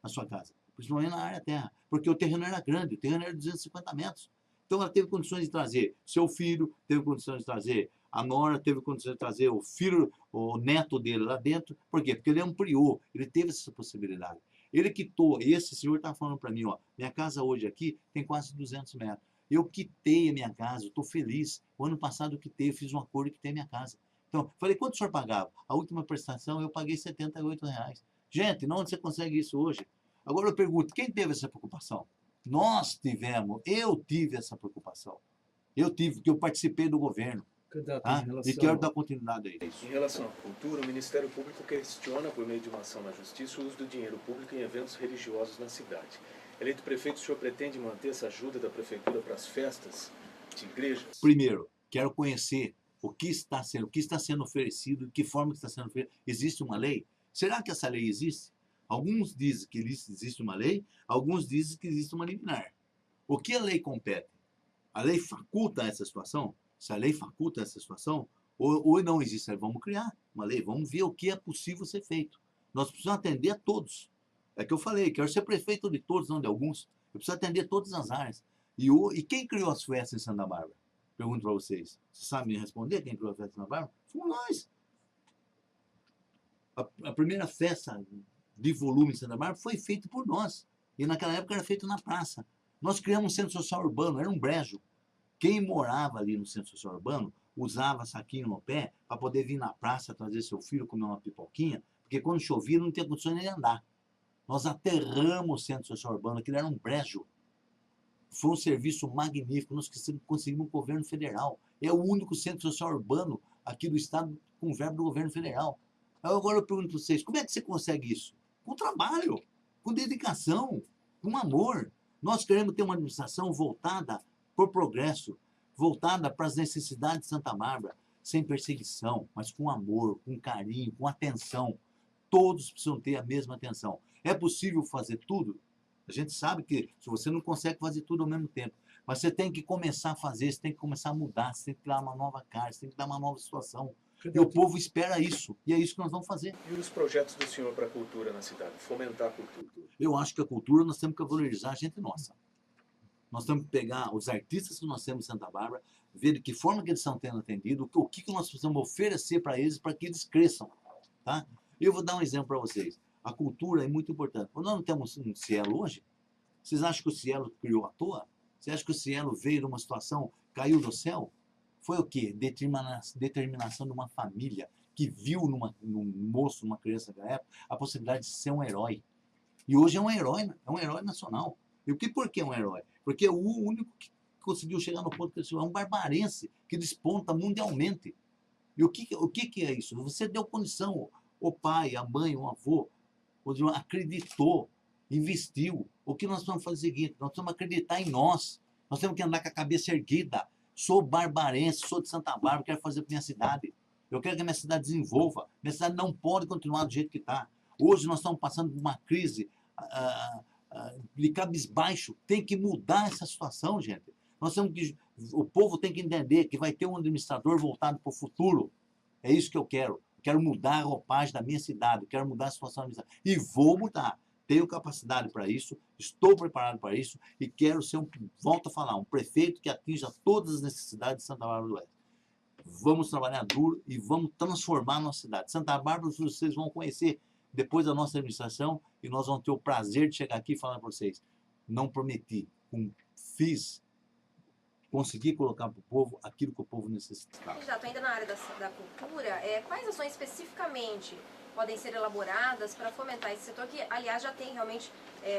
a sua casa, principalmente na área terra, porque o terreno era grande, o terreno era 250 metros. Então ela teve condições de trazer seu filho, teve condições de trazer a nora, teve condições de trazer o filho, o neto dele lá dentro. Por quê? Porque ele ampliou, ele teve essa possibilidade. Ele quitou, e esse senhor está falando para mim, minha casa hoje aqui tem quase 200 metros. Eu quitei a minha casa, eu estou feliz. O ano passado eu quitei, eu fiz um acordo e quitei minha casa. Então, falei, quanto o senhor pagava? A última prestação eu paguei R$ 78. Gente, onde você consegue isso hoje? Agora eu pergunto, quem teve essa preocupação? Nós tivemos, eu tive essa preocupação. Eu tive, porque eu participei do governo. E quero dar continuidade a isso. Em relação à cultura, o Ministério Público questiona, por meio de uma ação na Justiça, o uso do dinheiro público em eventos religiosos na cidade. Eleito prefeito, o senhor pretende manter essa ajuda da Prefeitura para as festas de igrejas? Primeiro, quero conhecer o que está sendo oferecido, de que forma que está sendo oferecido. Existe uma lei? Será que essa lei existe? Alguns dizem que existe uma lei, alguns dizem que existe uma liminar. O que a lei compete? A lei faculta essa situação? Se a lei faculta essa situação, ou não existe, vamos criar uma lei, vamos ver o que é possível ser feito. Nós precisamos atender a todos. É que eu falei, quero ser prefeito de todos, não de alguns. Eu preciso atender todas as áreas. E quem criou as festas em Santa Bárbara? Pergunto para vocês. Vocês sabem me responder quem criou a festa em Santa Bárbara? Fomos nós. A primeira festa de volume em Santa Bárbara foi feita por nós. E naquela época era feito na praça. Nós criamos um centro social urbano, era um brejo. Quem morava ali no centro social urbano usava saquinho no pé para poder vir na praça trazer seu filho comer uma pipoquinha, porque quando chovia não tinha condições de andar. Nós aterramos o centro social urbano, aquilo era um brejo. Foi um serviço magnífico, nós conseguimos o governo federal. É o único centro social urbano aqui do estado com verbo do governo federal. Agora eu pergunto para vocês, como é que você consegue isso? Com trabalho, com dedicação, com amor. Nós queremos ter uma administração voltada para o progresso, voltada para as necessidades de Santa Bárbara, sem perseguição, mas com amor, com carinho, com atenção. Todos precisam ter a mesma atenção. É possível fazer tudo? A gente sabe que você não consegue fazer tudo ao mesmo tempo, mas você tem que começar a fazer, você tem que começar a mudar, você tem que dar uma nova cara, você tem que dar uma nova situação. E o povo espera isso, e é isso que nós vamos fazer. E os projetos do senhor para a cultura na cidade? Fomentar a cultura? Eu acho que a cultura nós temos que valorizar a gente nossa. Nós temos que pegar os artistas que nós temos em Santa Bárbara, ver de que forma que eles estão tendo atendido, o que nós precisamos oferecer para eles, para que eles cresçam. Tá? Eu vou dar um exemplo para vocês. A cultura é muito importante. Quando nós não temos um Cielo hoje, vocês acham que o Cielo criou à toa? Você acha que o Cielo veio de uma situação, caiu do céu? Foi o quê? Determinação de uma família que viu num moço, numa criança da época, a possibilidade de ser um herói. E hoje é um herói nacional. E por que é um herói? Porque é o único que conseguiu chegar no ponto que ele chegou. É um barbarense que desponta mundialmente. E o que é isso? Você deu condição, o pai, a mãe, o avô, acreditou, investiu. O que nós precisamos fazer é o seguinte, nós precisamos acreditar em nós. Nós temos que andar com a cabeça erguida. Sou barbarense, sou de Santa Bárbara, quero fazer para minha cidade. Eu quero que a minha cidade desenvolva. Minha cidade não pode continuar do jeito que está. Hoje nós estamos passando por uma crise de cabisbaixo. Tem que mudar essa situação, gente. O povo tem que entender que vai ter um administrador voltado para o futuro. É isso que eu quero. Quero mudar a roupagem da minha cidade, quero mudar a situação da minha cidade. E vou mudar. tenho capacidade para isso, estou preparado para isso e quero ser, volto a falar, um prefeito que atinja todas as necessidades de Santa Bárbara do Oeste. Vamos trabalhar duro e vamos transformar a nossa cidade. Santa Bárbara, vocês vão conhecer depois da nossa administração e nós vamos ter o prazer de chegar aqui e falar para vocês. Não prometi, fiz, consegui colocar para o povo aquilo que o povo necessitava. Candidato, ainda na área da cultura, quais ações especificamente podem ser elaboradas para fomentar esse setor que, aliás, já tem realmente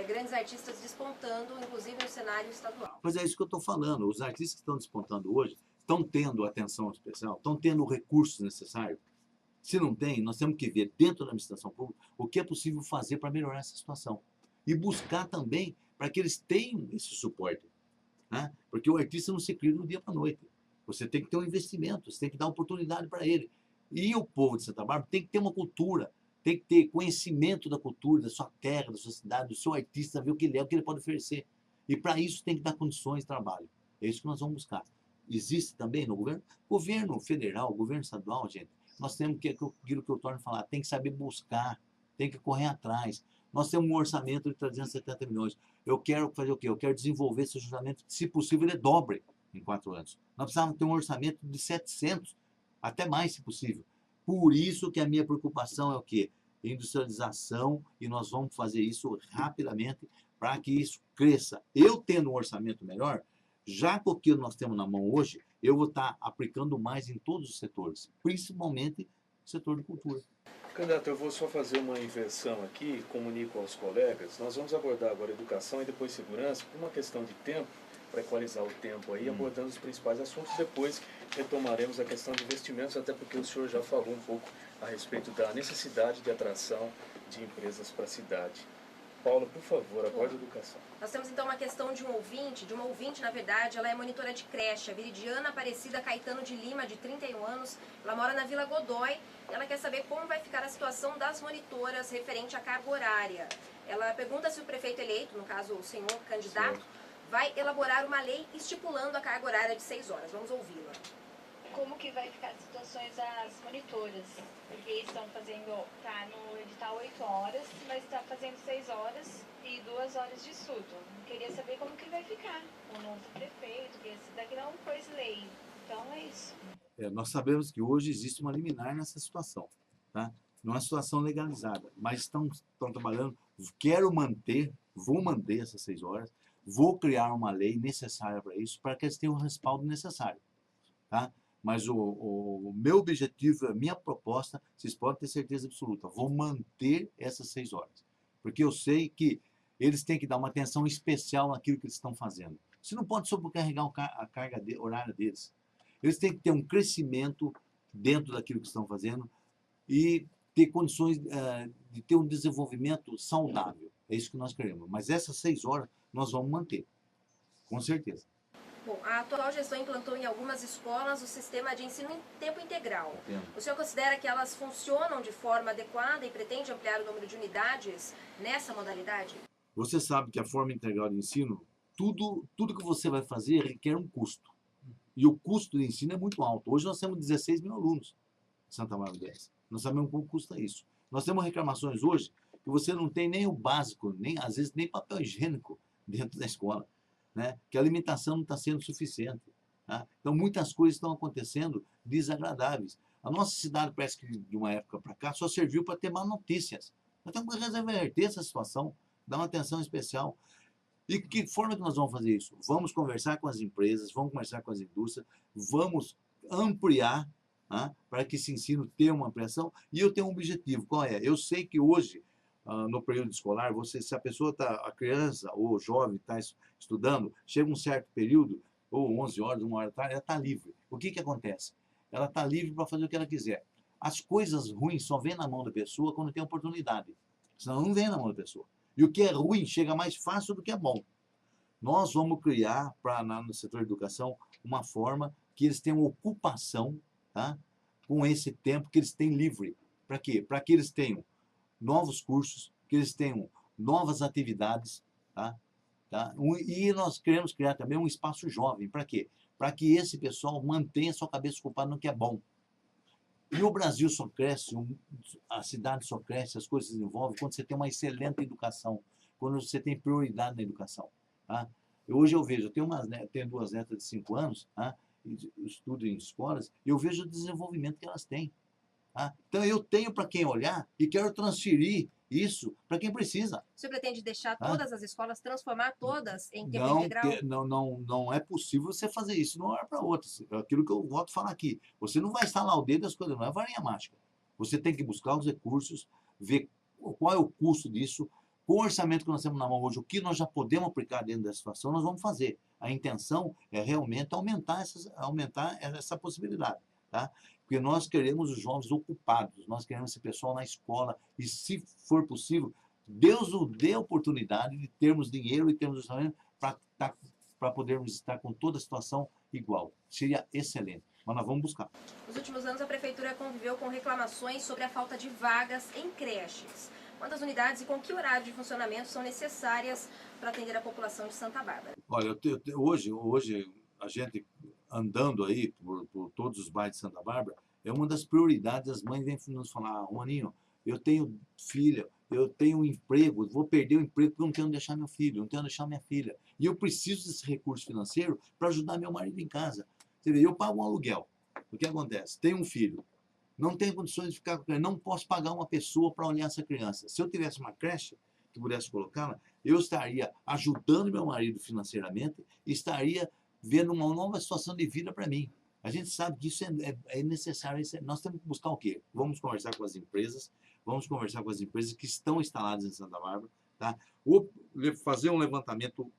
grandes artistas despontando, inclusive no cenário estadual? Pois é isso que eu estou falando. Os artistas que estão despontando hoje estão tendo atenção especial, estão tendo os recursos necessários. Se não tem, nós temos que ver dentro da administração pública o que é possível fazer para melhorar essa situação. E buscar também para que eles tenham esse suporte. Né? Porque o artista não se cria do dia para a noite. Você tem que ter um investimento, você tem que dar oportunidade para ele. E o povo de Santa Bárbara tem que ter uma cultura, tem que ter conhecimento da cultura, da sua terra, da sua cidade, do seu artista, ver o que ele é, o que ele pode oferecer. E para isso tem que dar condições de trabalho. É isso que nós vamos buscar. Existe também no governo federal, governo estadual, gente, nós temos que, aquilo que eu torno a falar, tem que saber buscar, tem que correr atrás. Nós temos um orçamento de 370 milhões. Eu quero fazer o quê? Eu quero desenvolver esse orçamento, se possível, ele dobre em 4 anos. Nós precisamos ter um orçamento de 700, até mais, se possível. Por isso que a minha preocupação é o quê? Industrialização, e nós vamos fazer isso rapidamente para que isso cresça. Eu tendo um orçamento melhor, já com o que nós temos na mão hoje, eu vou estar aplicando mais em todos os setores, principalmente no setor de cultura. Candidato, eu vou só fazer uma inversão aqui, comunico aos colegas. Nós vamos abordar agora educação e depois segurança, por uma questão de tempo, para equalizar o tempo aí, abordando os principais assuntos. Depois retomaremos a questão de investimentos, até porque o senhor já falou um pouco a respeito da necessidade de atração de empresas para a cidade. Paula, por favor, aborde a educação. Nós temos então uma questão de uma ouvinte, na verdade, ela é monitora de creche, a Viridiana Aparecida Caetano de Lima, de 31 anos, ela mora na Vila Godoy, e ela quer saber como vai ficar a situação das monitoras referente à carga horária. Ela pergunta se o prefeito eleito, no caso o senhor candidato, vai elaborar uma lei estipulando a carga horária de 6 horas. Vamos ouvi-la. Como que vai ficar as situações das monitoras? Porque estão fazendo, tá no edital 8 horas, mas está fazendo 6 horas e 2 horas de estudo. Queria saber como que vai ficar o novo prefeito, porque esse daqui não pôs lei. Então é isso. Nós sabemos que hoje existe uma liminar nessa situação, tá? Não é uma situação legalizada, mas estão trabalhando. Vou manter essas 6 horas, vou criar uma lei necessária para isso, para que eles tenham o respaldo necessário, tá? Mas o meu objetivo, a minha proposta, vocês podem ter certeza absoluta, vou manter essas 6 horas. Porque eu sei que eles têm que dar uma atenção especial naquilo que eles estão fazendo. Você não pode sobrecarregar a carga horária deles. Eles têm que ter um crescimento dentro daquilo que estão fazendo e ter condições de ter um desenvolvimento saudável. É isso que nós queremos. Mas essas 6 horas nós vamos manter, com certeza. Bom, a atual gestão implantou em algumas escolas o sistema de ensino em tempo integral. O senhor considera que elas funcionam de forma adequada e pretende ampliar o número de unidades nessa modalidade? Você sabe que a forma integral de ensino, tudo que você vai fazer requer um custo. E o custo de ensino é muito alto. Hoje nós temos 16 mil alunos em Santa Bárbara do Oeste. Nós sabemos quanto custa isso. Nós temos reclamações hoje que você não tem nem o básico, às vezes nem papel higiênico dentro da escola. Né? Que a alimentação não está sendo suficiente. Tá? Então, muitas coisas estão acontecendo desagradáveis. A nossa cidade, parece que de uma época para cá, só serviu para ter má notícias. Nós temos que reverter essa situação, dar uma atenção especial. E que forma que nós vamos fazer isso? Vamos conversar com as empresas, vamos conversar com as indústrias, vamos ampliar, tá? Para que esse ensino tenha uma ampliação. E eu tenho um objetivo, qual é? Eu sei que hoje, no período escolar, se a pessoa a criança ou jovem está estudando, chega um certo período, ou 11 horas, 1 hora da tarde, ela está livre. O que acontece? Ela está livre para fazer o que ela quiser. As coisas ruins só vêm na mão da pessoa quando tem oportunidade. Senão não vem na mão da pessoa. E o que é ruim chega mais fácil do que é bom. Nós vamos criar, no setor de educação, uma forma que eles tenham ocupação, tá? Com esse tempo que eles têm livre. Para quê? Para que eles tenham novos cursos, que eles tenham novas atividades, tá? E nós queremos criar também um espaço jovem. Para quê? Para que esse pessoal mantenha sua cabeça ocupada no que é bom. E o Brasil só cresce, a cidade só cresce, as coisas se desenvolvem quando você tem uma excelente educação, quando você tem prioridade na educação. Tá? Hoje eu vejo, eu tenho duas netas de 5 anos, tá? Eu estudo em escolas, e eu vejo o desenvolvimento que elas têm. Tá? Então eu tenho para quem olhar e quero transferir isso para quem precisa. O senhor pretende deixar Tá? todas as escolas, transformar todas em tempo Não, integral? não é possível você fazer isso de uma hora para outra. Aquilo que eu volto a falar aqui. Você não vai instalar o dedo das coisas, não é varinha mágica. Você tem que buscar os recursos, ver qual é o custo disso. Com o orçamento que nós temos na mão hoje, o que nós já podemos aplicar dentro dessa situação, nós vamos fazer. A intenção é realmente aumentar essa possibilidade. Tá? Porque nós queremos os jovens ocupados, nós queremos esse pessoal na escola, e se for possível, Deus nos dê a oportunidade de termos dinheiro e termos orçamento para podermos estar com toda a situação igual. Seria excelente, mas nós vamos buscar. Nos últimos anos, a Prefeitura conviveu com reclamações sobre a falta de vagas em creches. Quantas unidades e com que horário de funcionamento são necessárias para atender a população de Santa Bárbara? Olha, hoje a gente andando aí por todos os bairros de Santa Bárbara, é uma das prioridades. As mães vêm nos falar: Romaninho, eu tenho filha, eu tenho um emprego, vou perder o emprego porque eu não tenho onde deixar meu filho, não tenho onde deixar minha filha. E eu preciso desse recurso financeiro para ajudar meu marido em casa. Você vê, eu pago um aluguel. O que acontece? Tenho um filho, não tenho condições de ficar com ele, não posso pagar uma pessoa para olhar essa criança. Se eu tivesse uma creche que pudesse colocá-la, eu estaria ajudando meu marido financeiramente e estaria vendo uma nova situação de vida para mim. A gente sabe que isso é necessário. Nós temos que buscar o quê? Vamos conversar com as empresas, que estão instaladas em Santa Bárbara, tá? Ou fazer um levantamento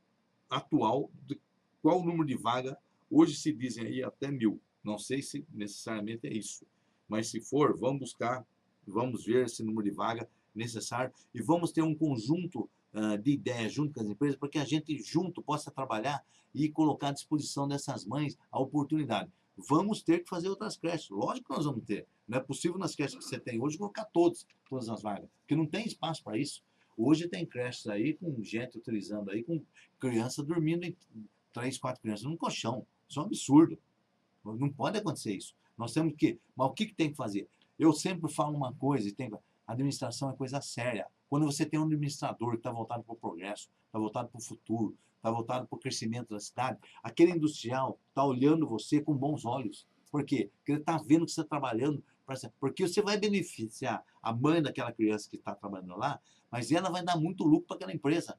atual de qual o número de vaga. Hoje se dizem aí até 1.000. Não sei se necessariamente é isso. Mas se for, vamos buscar, vamos ver esse número de vaga necessário e vamos ter um conjunto de ideias junto com as empresas para que a gente junto possa trabalhar e colocar à disposição dessas mães a oportunidade. Vamos ter que fazer outras creches. Lógico que nós vamos ter. Não é possível nas creches que você tem hoje colocar todas as vagas, porque não tem espaço para isso. Hoje tem creches aí com gente utilizando aí, com criança dormindo em 3, 4 crianças num colchão. Isso é um absurdo. Não pode acontecer isso. Nós temos que... Mas o que tem que fazer? Eu sempre falo uma coisa, administração é coisa séria. Quando você tem um administrador que está voltado para o progresso, está voltado para o futuro, está voltado para o crescimento da cidade, aquele industrial está olhando você com bons olhos. Por quê? Porque ele está vendo que você está trabalhando, porque você vai beneficiar a mãe daquela criança que está trabalhando lá, mas ela vai dar muito lucro para aquela empresa.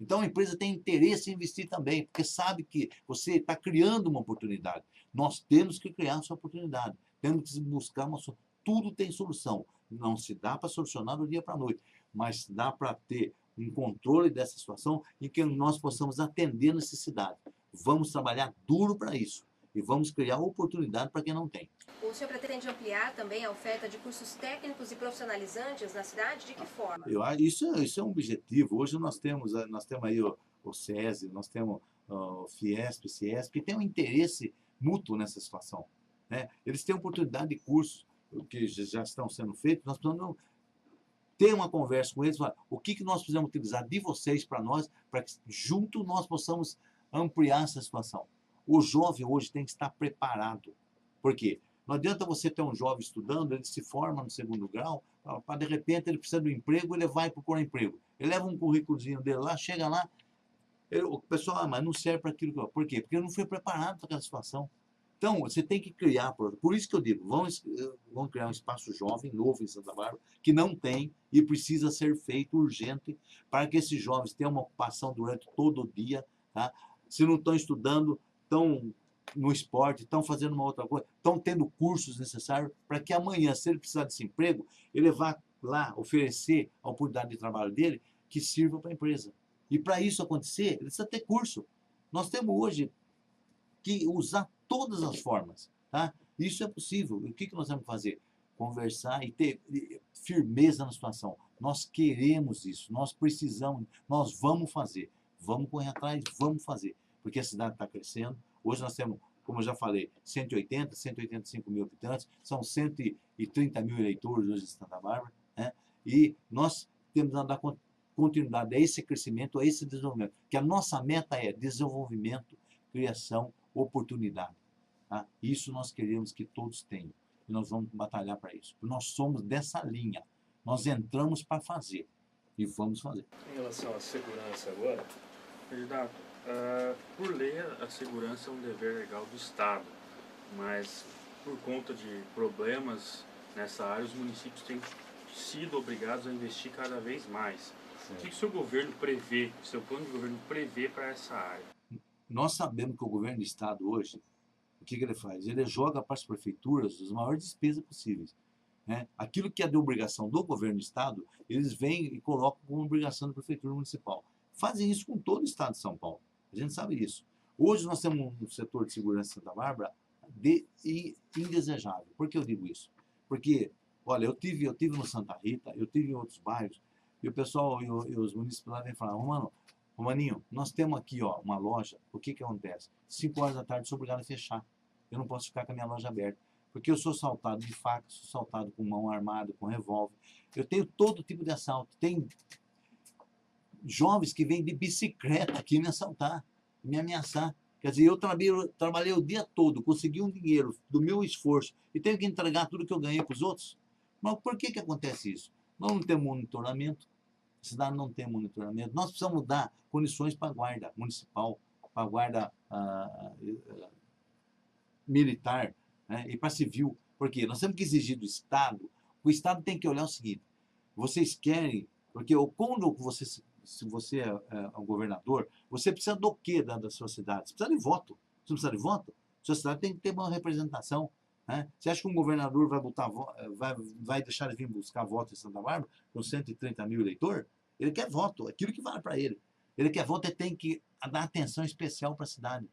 Então a empresa tem interesse em investir também, porque sabe que você está criando uma oportunidade. Nós temos que criar essa oportunidade, temos que buscar uma solução. Tudo tem solução. Não se dá para solucionar do dia para a noite, mas dá para ter um controle dessa situação em que nós possamos atender a necessidade. Vamos trabalhar duro para isso e vamos criar oportunidade para quem não tem. O senhor pretende ampliar também a oferta de cursos técnicos e profissionalizantes na cidade? De que forma? Isso é um objetivo. Hoje nós temos aí o SESI, nós temos o Fiesp, Ciesp, que tem um interesse mútuo nessa situação. Né? Eles têm oportunidade de cursos que já estão sendo feitos. Nós precisamos ter uma conversa com eles, falar o que nós precisamos utilizar de vocês para nós, para que junto nós possamos ampliar essa situação. O jovem hoje tem que estar preparado. Por quê? Não adianta você ter um jovem estudando, ele se forma no 2º grau, para de repente ele precisa de um emprego, ele vai procurar emprego. Ele leva um currículozinho dele lá, chega lá, o pessoal, mas não serve para aquilo que eu... Por quê? Porque ele não foi preparado para aquela situação. Então, você tem que criar, por isso que eu digo, vamos criar um espaço jovem, novo em Santa Bárbara, que não tem e precisa ser feito urgente para que esses jovens tenham uma ocupação durante todo o dia, tá? Se não estão estudando, estão no esporte, estão fazendo uma outra coisa, estão tendo cursos necessários para que amanhã, se ele precisar desse emprego, ele vá lá oferecer a oportunidade de trabalho dele que sirva para a empresa. E para isso acontecer, ele precisa ter curso. Nós temos hoje que usar todas as formas, tá? Isso é possível. E o que nós temos que fazer? Conversar e ter firmeza na situação. Nós queremos isso, nós precisamos, nós vamos fazer. Vamos correr atrás, vamos fazer. Porque a cidade está crescendo. Hoje nós temos, como eu já falei, 185 mil habitantes, são 130 mil eleitores hoje em Santa Bárbara, né? E nós temos que dar continuidade a esse crescimento, a esse desenvolvimento. Que a nossa meta é desenvolvimento, criação, oportunidade. Tá? Isso nós queremos que todos tenham. e nós vamos batalhar para isso. Nós somos dessa linha. Nós entramos para fazer e vamos fazer. Em relação à segurança agora, Candidato, por lei, a segurança é um dever legal do Estado, mas por conta de problemas nessa área, os municípios têm sido obrigados a investir cada vez mais. O que o seu governo prevê, o seu plano de governo prevê para essa área? Nós sabemos que o governo do Estado hoje, o que ele faz? Ele joga para as prefeituras as maiores despesas possíveis. Né? Aquilo que é de obrigação do governo do Estado, eles vêm e colocam como obrigação da prefeitura municipal. Fazem isso com todo o Estado de São Paulo. A gente sabe isso. Hoje nós temos um setor de segurança em Santa Bárbara indesejável. Por que eu digo isso? Porque, olha, eu tive no Santa Rita, eu tive em outros bairros, e o pessoal e os municípios lá vêm falar, Romaninho, nós temos aqui uma loja, o que acontece? 5 horas da tarde eu sou obrigado a fechar. Eu não posso ficar com a minha loja aberta. Porque eu sou assaltado de faca, sou assaltado com mão armada, com revólver. Eu tenho todo tipo de assalto. Tem jovens que vêm de bicicleta aqui me assaltar, me ameaçar. Quer dizer, eu trabalhei o dia todo, consegui um dinheiro do meu esforço e tenho que entregar tudo que eu ganhei para os outros. Mas por que acontece isso? Nós não temos monitoramento, a cidade não tem monitoramento. Nós precisamos dar condições para a guarda municipal, para a guarda militar, né, e para civil. Porque nós temos que exigir do Estado. O Estado tem que olhar o seguinte, vocês querem, porque quando se você é um governador, você precisa do quê da sua cidade? Você precisa de voto. Você não precisa de voto? A sua cidade tem que ter uma representação. Né? Você acha que um governador vai deixar de vir buscar voto em Santa Bárbara com 130 mil eleitores? Ele quer voto, aquilo que vale para ele. Ele quer voto e tem que dar atenção especial para a cidade.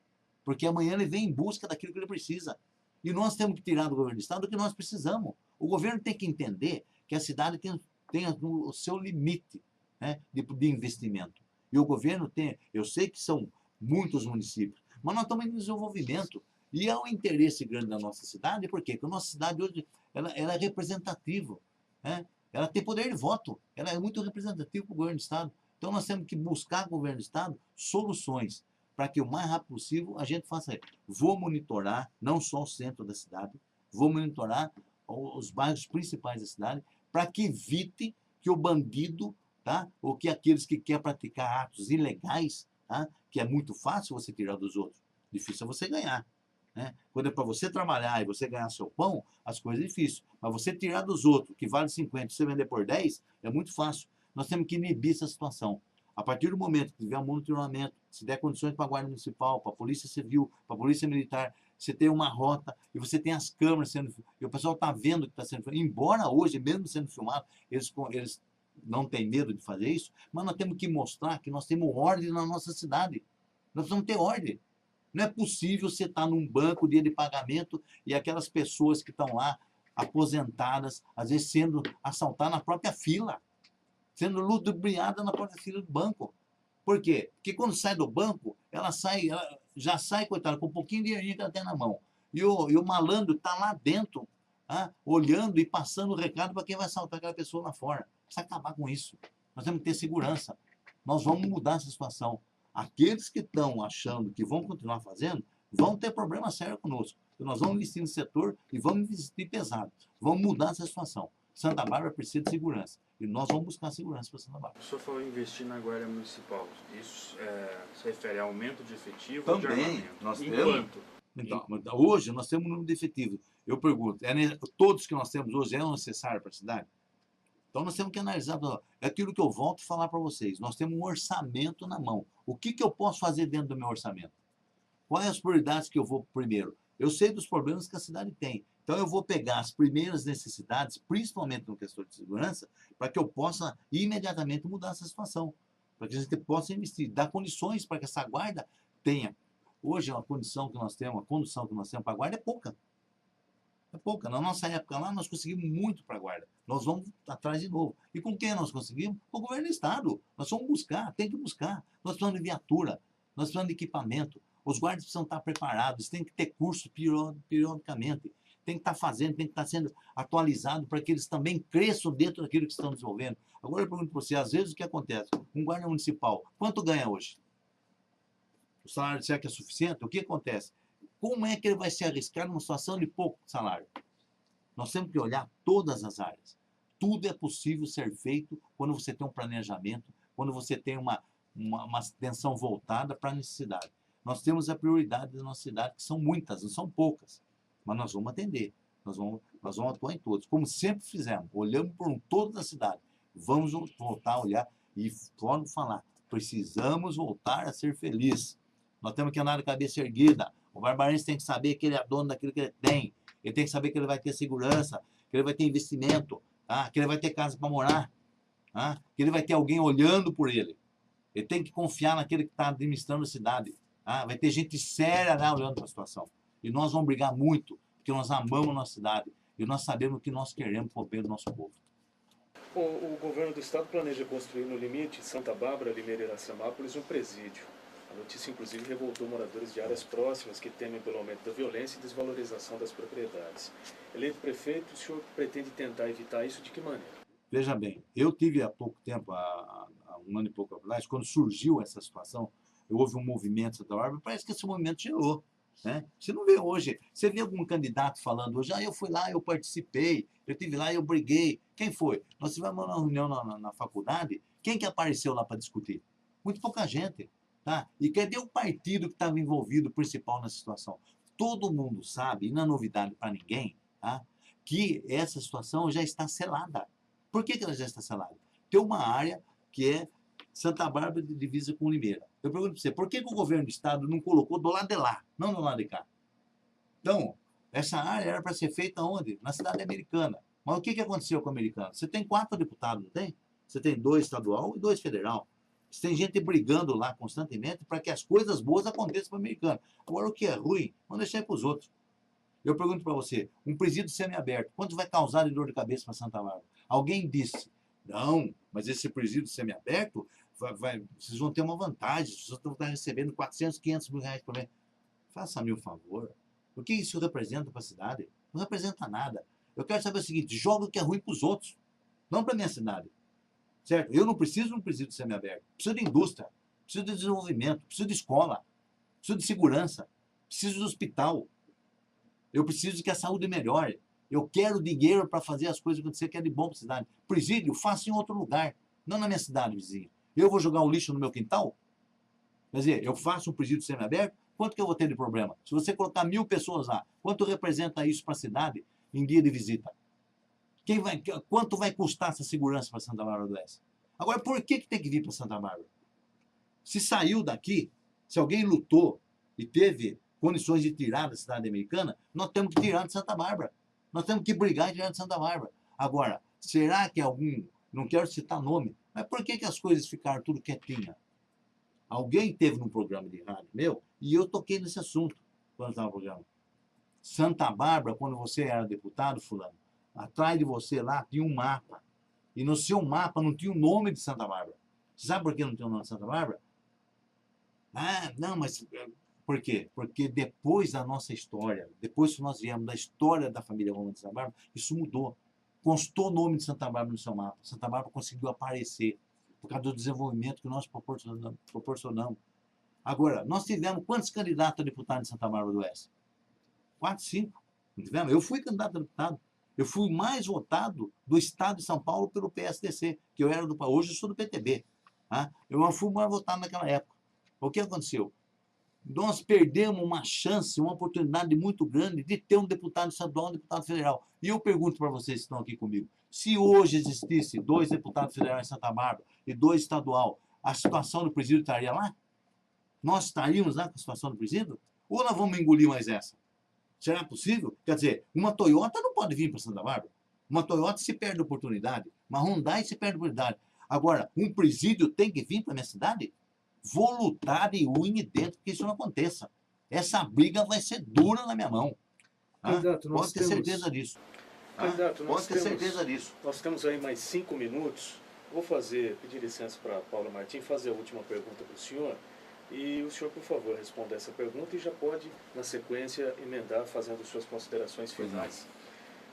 Porque amanhã ele vem em busca daquilo que ele precisa. E nós temos que tirar do governo do Estado o que nós precisamos. O governo tem que entender que a cidade tem o seu limite, né, de investimento. E o governo tem, eu sei que são muitos municípios, mas nós estamos em desenvolvimento. E há um interesse grande da nossa cidade, por quê? Porque a nossa cidade hoje ela é representativa. Né? Ela tem poder de voto, ela é muito representativa para o governo do Estado. Então nós temos que buscar com o governo do Estado soluções para que o mais rápido possível a gente faça isso. Vou monitorar não só o centro da cidade, vou monitorar os bairros principais da cidade, para que evite que o bandido, tá, ou que aqueles que querem praticar atos ilegais, tá, que é muito fácil você tirar dos outros, difícil é você ganhar. Né? Quando é para você trabalhar e você ganhar seu pão, as coisas é difícil. Mas você tirar dos outros, que vale 50, você vender por 10, é muito fácil. Nós temos que inibir essa situação. A partir do momento que tiver um monitoramento, se der condições para a Guarda Municipal, para a Polícia Civil, para a Polícia Militar, você tem uma rota e você tem as câmeras sendo... E o pessoal está vendo que está sendo filmado. Embora hoje, mesmo sendo filmado, eles não têm medo de fazer isso, mas nós temos que mostrar que nós temos ordem na nossa cidade. Nós precisamos ter ordem. Não é possível você estar num banco, dia de pagamento, e aquelas pessoas que estão lá, aposentadas, às vezes sendo assaltadas na própria fila, sendo ludibriada na própria fila do banco. Por quê? Porque quando sai do banco, ela já sai, coitada, com um pouquinho de dinheiro que ela tem na mão. E o malandro está lá dentro, tá, olhando e passando o recado para quem vai assaltar aquela pessoa lá fora. Precisa acabar com isso. Nós temos que ter segurança. Nós vamos mudar essa situação. Aqueles que estão achando que vão continuar fazendo, vão ter problema sério conosco. Então, nós vamos investir no setor e vamos investir pesado. Vamos mudar essa situação. Santa Bárbara precisa de segurança. E nós vamos buscar segurança para Santa Bárbara. O senhor falou em investir na Guarda Municipal. Isso se refere a aumento de efetivo Também, ou de armamento? nós Enquanto? Então, hoje nós temos um número de efetivos. Eu pergunto, todos que nós temos hoje é necessário para a cidade? Então nós temos que analisar, é aquilo que eu volto a falar para vocês, nós temos um orçamento na mão. O que eu posso fazer dentro do meu orçamento? Quais as prioridades que eu vou primeiro? Eu sei dos problemas que a cidade tem, então eu vou pegar as primeiras necessidades, principalmente no questão de segurança, para que eu possa imediatamente mudar essa situação, para que a gente possa investir, dar condições para que essa guarda tenha. Hoje a condição que nós temos, a condução que nós temos para a guarda é pouca. É pouca. Na nossa época lá, nós conseguimos muito para a guarda. Nós vamos atrás de novo. E com quem nós conseguimos? Com o governo do Estado. Nós vamos buscar, tem que buscar. Nós precisamos de viatura, nós precisamos de equipamento. Os guardas precisam estar preparados, tem que ter curso periodicamente. Tem que estar fazendo, tem que estar sendo atualizado para que eles também cresçam dentro daquilo que estão desenvolvendo. Agora eu pergunto para você, às vezes o que acontece? Um guarda municipal, quanto ganha hoje? O salário, será que é suficiente? O que acontece? Como é que ele vai se arriscar numa situação de pouco salário? Nós temos que olhar todas as áreas. Tudo é possível ser feito quando você tem um planejamento, quando você tem uma atenção voltada para a necessidade. Nós temos a prioridade da nossa cidade, que são muitas, não são poucas, mas nós vamos atender, nós vamos atuar em todos, como sempre fizemos, olhamos por um todo da cidade. Vamos voltar a olhar e vamos falar, precisamos voltar a ser felizes. Nós temos que andar de cabeça erguida. O barbarense tem que saber que ele é dono daquilo que ele tem. Ele tem que saber que ele vai ter segurança, que ele vai ter investimento, tá? Que ele vai ter casa para morar, tá? Que ele vai ter alguém olhando por ele. Ele tem que confiar naquele que está administrando a cidade. Tá? Vai ter gente séria lá olhando para a situação. E nós vamos brigar muito, porque nós amamos a nossa cidade e nós sabemos o que nós queremos para o bem do nosso povo. O governo do estado planeja construir no limite Santa Bárbara, Limeira e Iracemápolis um presídio. A notícia, inclusive, revoltou moradores de áreas próximas que temem pelo aumento da violência e desvalorização das propriedades. Eleito prefeito, o senhor pretende tentar evitar isso de que maneira? Veja bem, eu tive há pouco tempo, há um ano e pouco atrás, quando surgiu essa situação, houve um movimento em Santa Bárbara, parece que esse movimento gerou. Né? Você não vê hoje, você vê algum candidato falando hoje, eu fui lá, eu participei, eu estive lá, eu briguei. Quem foi? Nós tivemos uma reunião na faculdade, quem que apareceu lá para discutir? Muito pouca gente. Tá? E cadê o partido que estava envolvido principal nessa situação? Todo mundo sabe, e não é novidade para ninguém, tá? Que essa situação já está selada. Por que ela já está selada? Tem uma área que é Santa Bárbara de divisa com Limeira. Eu pergunto para você, por que o governo do estado não colocou do lado de lá, não do lado de cá? Então, essa área era para ser feita onde? Na cidade americana. Mas o que aconteceu com a americana? Você tem 4 deputados, não tem? Você tem 2 estadual e 2 federal. Você tem gente brigando lá constantemente para que as coisas boas aconteçam para o americano. Agora, o que é ruim, vamos deixar para os outros. Eu pergunto para você, um presídio semiaberto, quanto vai causar de dor de cabeça para Santa Bárbara? Alguém disse, não, mas esse presídio semiaberto, vocês vão ter uma vantagem, vocês vão estar recebendo 400, 500 mil reais por mês. Faça-me um favor. O que isso representa para a cidade? Não representa nada. Eu quero saber o seguinte, joga o que é ruim para os outros, não para a minha cidade. Certo? Eu não preciso de um presídio semiaberto. Preciso de indústria, preciso de desenvolvimento, preciso de escola, preciso de segurança, preciso de hospital. Eu preciso de que a saúde melhore. Eu quero dinheiro para fazer as coisas acontecer, que é de bom para a cidade. Presídio, faça em outro lugar, não na minha cidade, vizinho. Eu vou jogar o lixo no meu quintal? Quer dizer, eu faço um presídio semiaberto, quanto que eu vou ter de problema? Se você colocar 1000 pessoas lá, quanto representa isso para a cidade em dia de visita? Quanto vai custar essa segurança para Santa Bárbara do Oeste? Agora, por que tem que vir para Santa Bárbara? Se saiu daqui, se alguém lutou e teve condições de tirar da cidade americana, nós temos que tirar de Santa Bárbara. Nós temos que brigar e tirar de Santa Bárbara. Agora, será que algum, não quero citar nome, mas por que as coisas ficaram tudo quietinha? Alguém teve num programa de rádio meu e eu toquei nesse assunto quando estava no programa. Santa Bárbara, quando você era deputado, fulano, atrás de você lá tinha um mapa. E no seu mapa não tinha o nome de Santa Bárbara. Você sabe por que não tinha o nome de Santa Bárbara? Ah, não, mas por quê? Porque depois da nossa história, depois que nós viemos da história da família Romana de Santa Bárbara, isso mudou. Constou o nome de Santa Bárbara no seu mapa. Santa Bárbara conseguiu aparecer por causa do desenvolvimento que nós proporcionamos. Agora, nós tivemos quantos candidatos a deputado de Santa Bárbara do Oeste? 4, 5. Não tivemos? Eu fui candidato a deputado. Eu fui mais votado do estado de São Paulo pelo PSDC, que eu era do hoje eu sou do PTB. Tá? Eu fui mais votado naquela época. O que aconteceu? Nós perdemos uma chance, uma oportunidade muito grande de ter um deputado estadual e um deputado federal. E eu pergunto para vocês que estão aqui comigo, se hoje existisse 2 deputados federais em Santa Bárbara e 2 estadual, a situação do presídio estaria lá? Nós estaríamos lá com a situação do presídio? Ou nós vamos engolir mais essa? Será possível? Quer dizer, uma Toyota não pode vir para Santa Bárbara. Uma Toyota se perde oportunidade. Uma Hyundai se perde oportunidade. Agora, um presídio tem que vir para a minha cidade? Vou lutar de unha dentro que isso não aconteça. Essa briga vai ser dura na minha mão. Candidato, pode ter certeza disso. Candidato, pode ter certeza disso. Nós temos aí mais 5 minutos. Vou pedir licença para Paula Martins, fazer a última pergunta para o senhor. E o senhor, por favor, responda essa pergunta e já pode, na sequência, emendar fazendo suas considerações finais.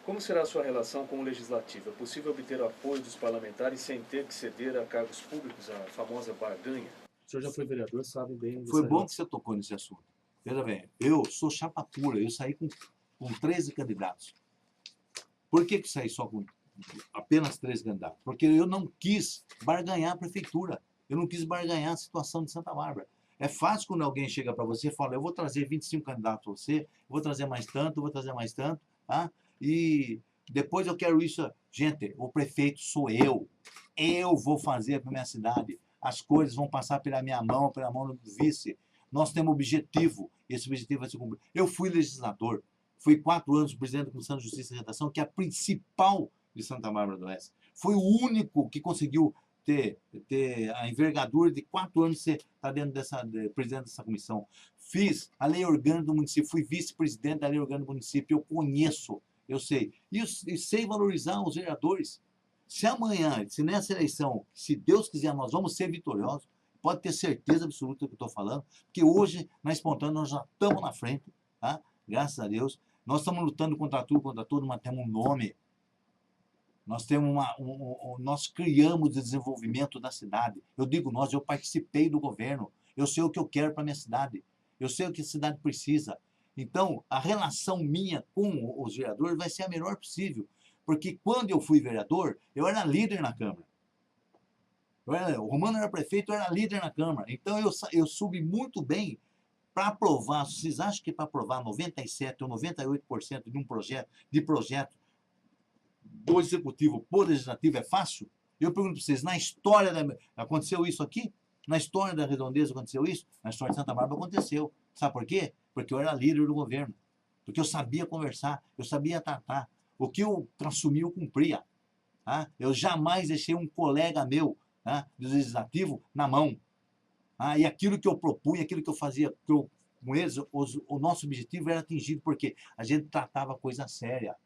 Como será a sua relação com o Legislativo? É possível obter o apoio dos parlamentares sem ter que ceder a cargos públicos, a famosa barganha? O senhor já foi vereador, sabe bem. Foi bom que você tocou nesse assunto. Veja bem, eu sou chapa pura, eu saí com 13 candidatos. Por que saí só com apenas 3 candidatos? Porque eu não quis barganhar a prefeitura. Eu não quis barganhar a situação de Santa Bárbara. É fácil quando alguém chega para você e fala, eu vou trazer 25 candidatos para você, eu vou trazer mais tanto, eu vou trazer mais tanto, tá? E depois eu quero isso. Gente, o prefeito sou eu. Eu vou fazer para minha cidade. As coisas vão passar pela minha mão, pela mão do vice. Nós temos um objetivo. Esse objetivo vai ser cumprido. Eu fui legislador. Fui 4 anos presidente da Comissão de Justiça e Redação, que é a principal de Santa Bárbara do Oeste. Fui o único que conseguiu ter a envergadura de 4 anos de estar dentro presidente dessa comissão. Fiz a lei orgânica do município, fui vice-presidente da lei orgânica do município, eu conheço, eu sei. E sei valorizar os vereadores. Se amanhã, se nessa eleição, se Deus quiser, nós vamos ser vitoriosos, pode ter certeza absoluta do que eu estou falando, porque hoje, na espontânea, nós já estamos na frente, tá? Graças a Deus. Nós estamos lutando contra tudo, mas temos um nome. Nós temos nós criamos o desenvolvimento da cidade. Eu digo nós, eu participei do governo. Eu sei o que eu quero para a minha cidade. Eu sei o que a cidade precisa. Então, a relação minha com os vereadores vai ser a melhor possível. Porque quando eu fui vereador, eu era líder na Câmara. O Romano era prefeito, eu era líder na Câmara. Então, eu soube muito bem para aprovar. Vocês acham que para aprovar 97% ou 98% de um projeto do Executivo para o Legislativo é fácil? Eu pergunto para vocês, na história aconteceu isso aqui? Na história da Redondeza aconteceu isso? Na história de Santa Bárbara aconteceu. Sabe por quê? Porque eu era líder do governo. Porque eu sabia conversar, eu sabia tratar. O que eu assumi, eu cumpria. Tá? Eu jamais deixei um colega meu, tá, do Legislativo na mão. E aquilo que eu propunha, aquilo que eu fazia com eles, o nosso objetivo era atingido, porque a gente tratava coisa séria.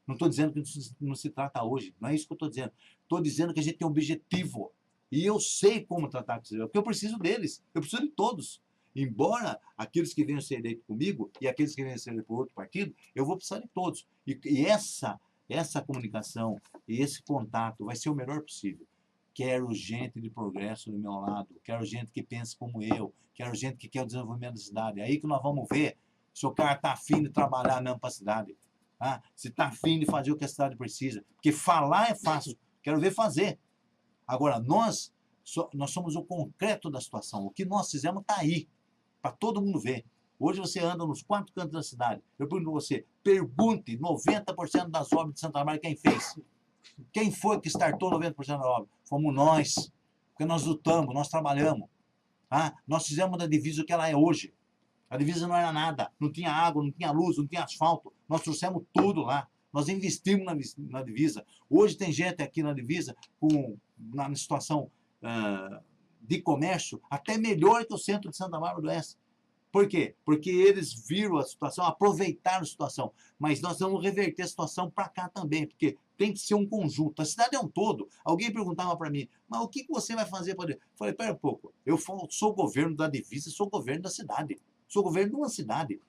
Não estou dizendo que não se trata hoje, não é isso que eu estou dizendo. Estou dizendo que a gente tem um objetivo. E eu sei como tratar com eles, porque eu preciso deles, eu preciso de todos. Embora aqueles que venham ser eleitos comigo e aqueles que venham ser eleitos por outro partido, eu vou precisar de todos. E essa comunicação e esse contato vai ser o melhor possível. Quero gente de progresso do meu lado, quero gente que pense como eu, quero gente que quer o desenvolvimento da cidade. É aí que nós vamos ver se o cara está afim de trabalhar mesmo para a cidade. Se está afim de fazer o que a cidade precisa. Porque falar é fácil, quero ver fazer. Agora, nós somos o concreto da situação. O que nós fizemos está aí, para todo mundo ver. Hoje você anda nos 4 cantos da cidade. Eu pergunto para você, pergunte 90% das obras de Santa Bárbara quem fez. Quem foi que startou 90% da obra? Fomos nós. Porque nós lutamos, nós trabalhamos. Nós fizemos da divisa o que ela é hoje. A divisa não era nada. Não tinha água, não tinha luz, não tinha asfalto. Nós trouxemos tudo lá. Nós investimos na divisa. Hoje tem gente aqui na divisa na situação de comércio até melhor que o centro de Santa Bárbara do Oeste. Por quê? Porque eles viram a situação, aproveitaram a situação. Mas nós vamos reverter a situação para cá também, porque tem que ser um conjunto. A cidade é um todo. Alguém perguntava para mim, mas o que você vai fazer para... Eu falei, pera um pouco, eu sou governo da divisa, sou governo da cidade. Sou governo de uma cidade.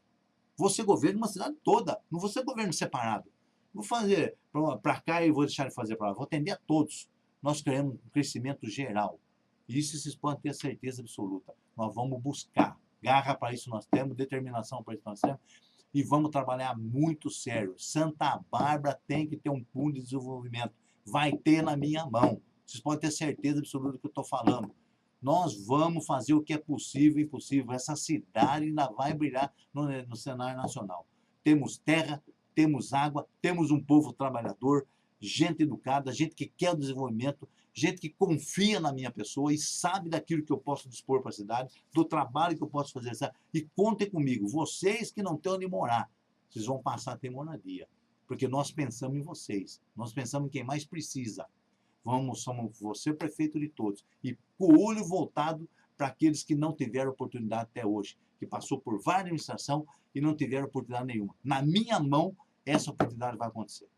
Vou ser governo de uma cidade toda. Não vou ser governo separado. Vou fazer para cá e vou deixar de fazer para lá. Vou atender a todos. Nós queremos um crescimento geral. E isso vocês podem ter certeza absoluta. Nós vamos buscar. Garra para isso nós temos, determinação para isso nós temos. E vamos trabalhar muito sério. Santa Bárbara tem que ter um plano de desenvolvimento. Vai ter na minha mão. Vocês podem ter certeza absoluta do que eu estou falando. Nós vamos fazer o que é possível e impossível. Essa cidade ainda vai brilhar no cenário nacional. Temos terra, temos água, temos um povo trabalhador, gente educada, gente que quer o desenvolvimento, gente que confia na minha pessoa e sabe daquilo que eu posso dispor para a cidade, do trabalho que eu posso fazer. E contem comigo, vocês que não têm onde morar, vocês vão passar a ter moradia. Porque nós pensamos em vocês, nós pensamos em quem mais precisa. Somos você prefeito de todos. E com o olho voltado para aqueles que não tiveram oportunidade até hoje, que passou por várias administrações e não tiveram oportunidade nenhuma. Na minha mão, essa oportunidade vai acontecer.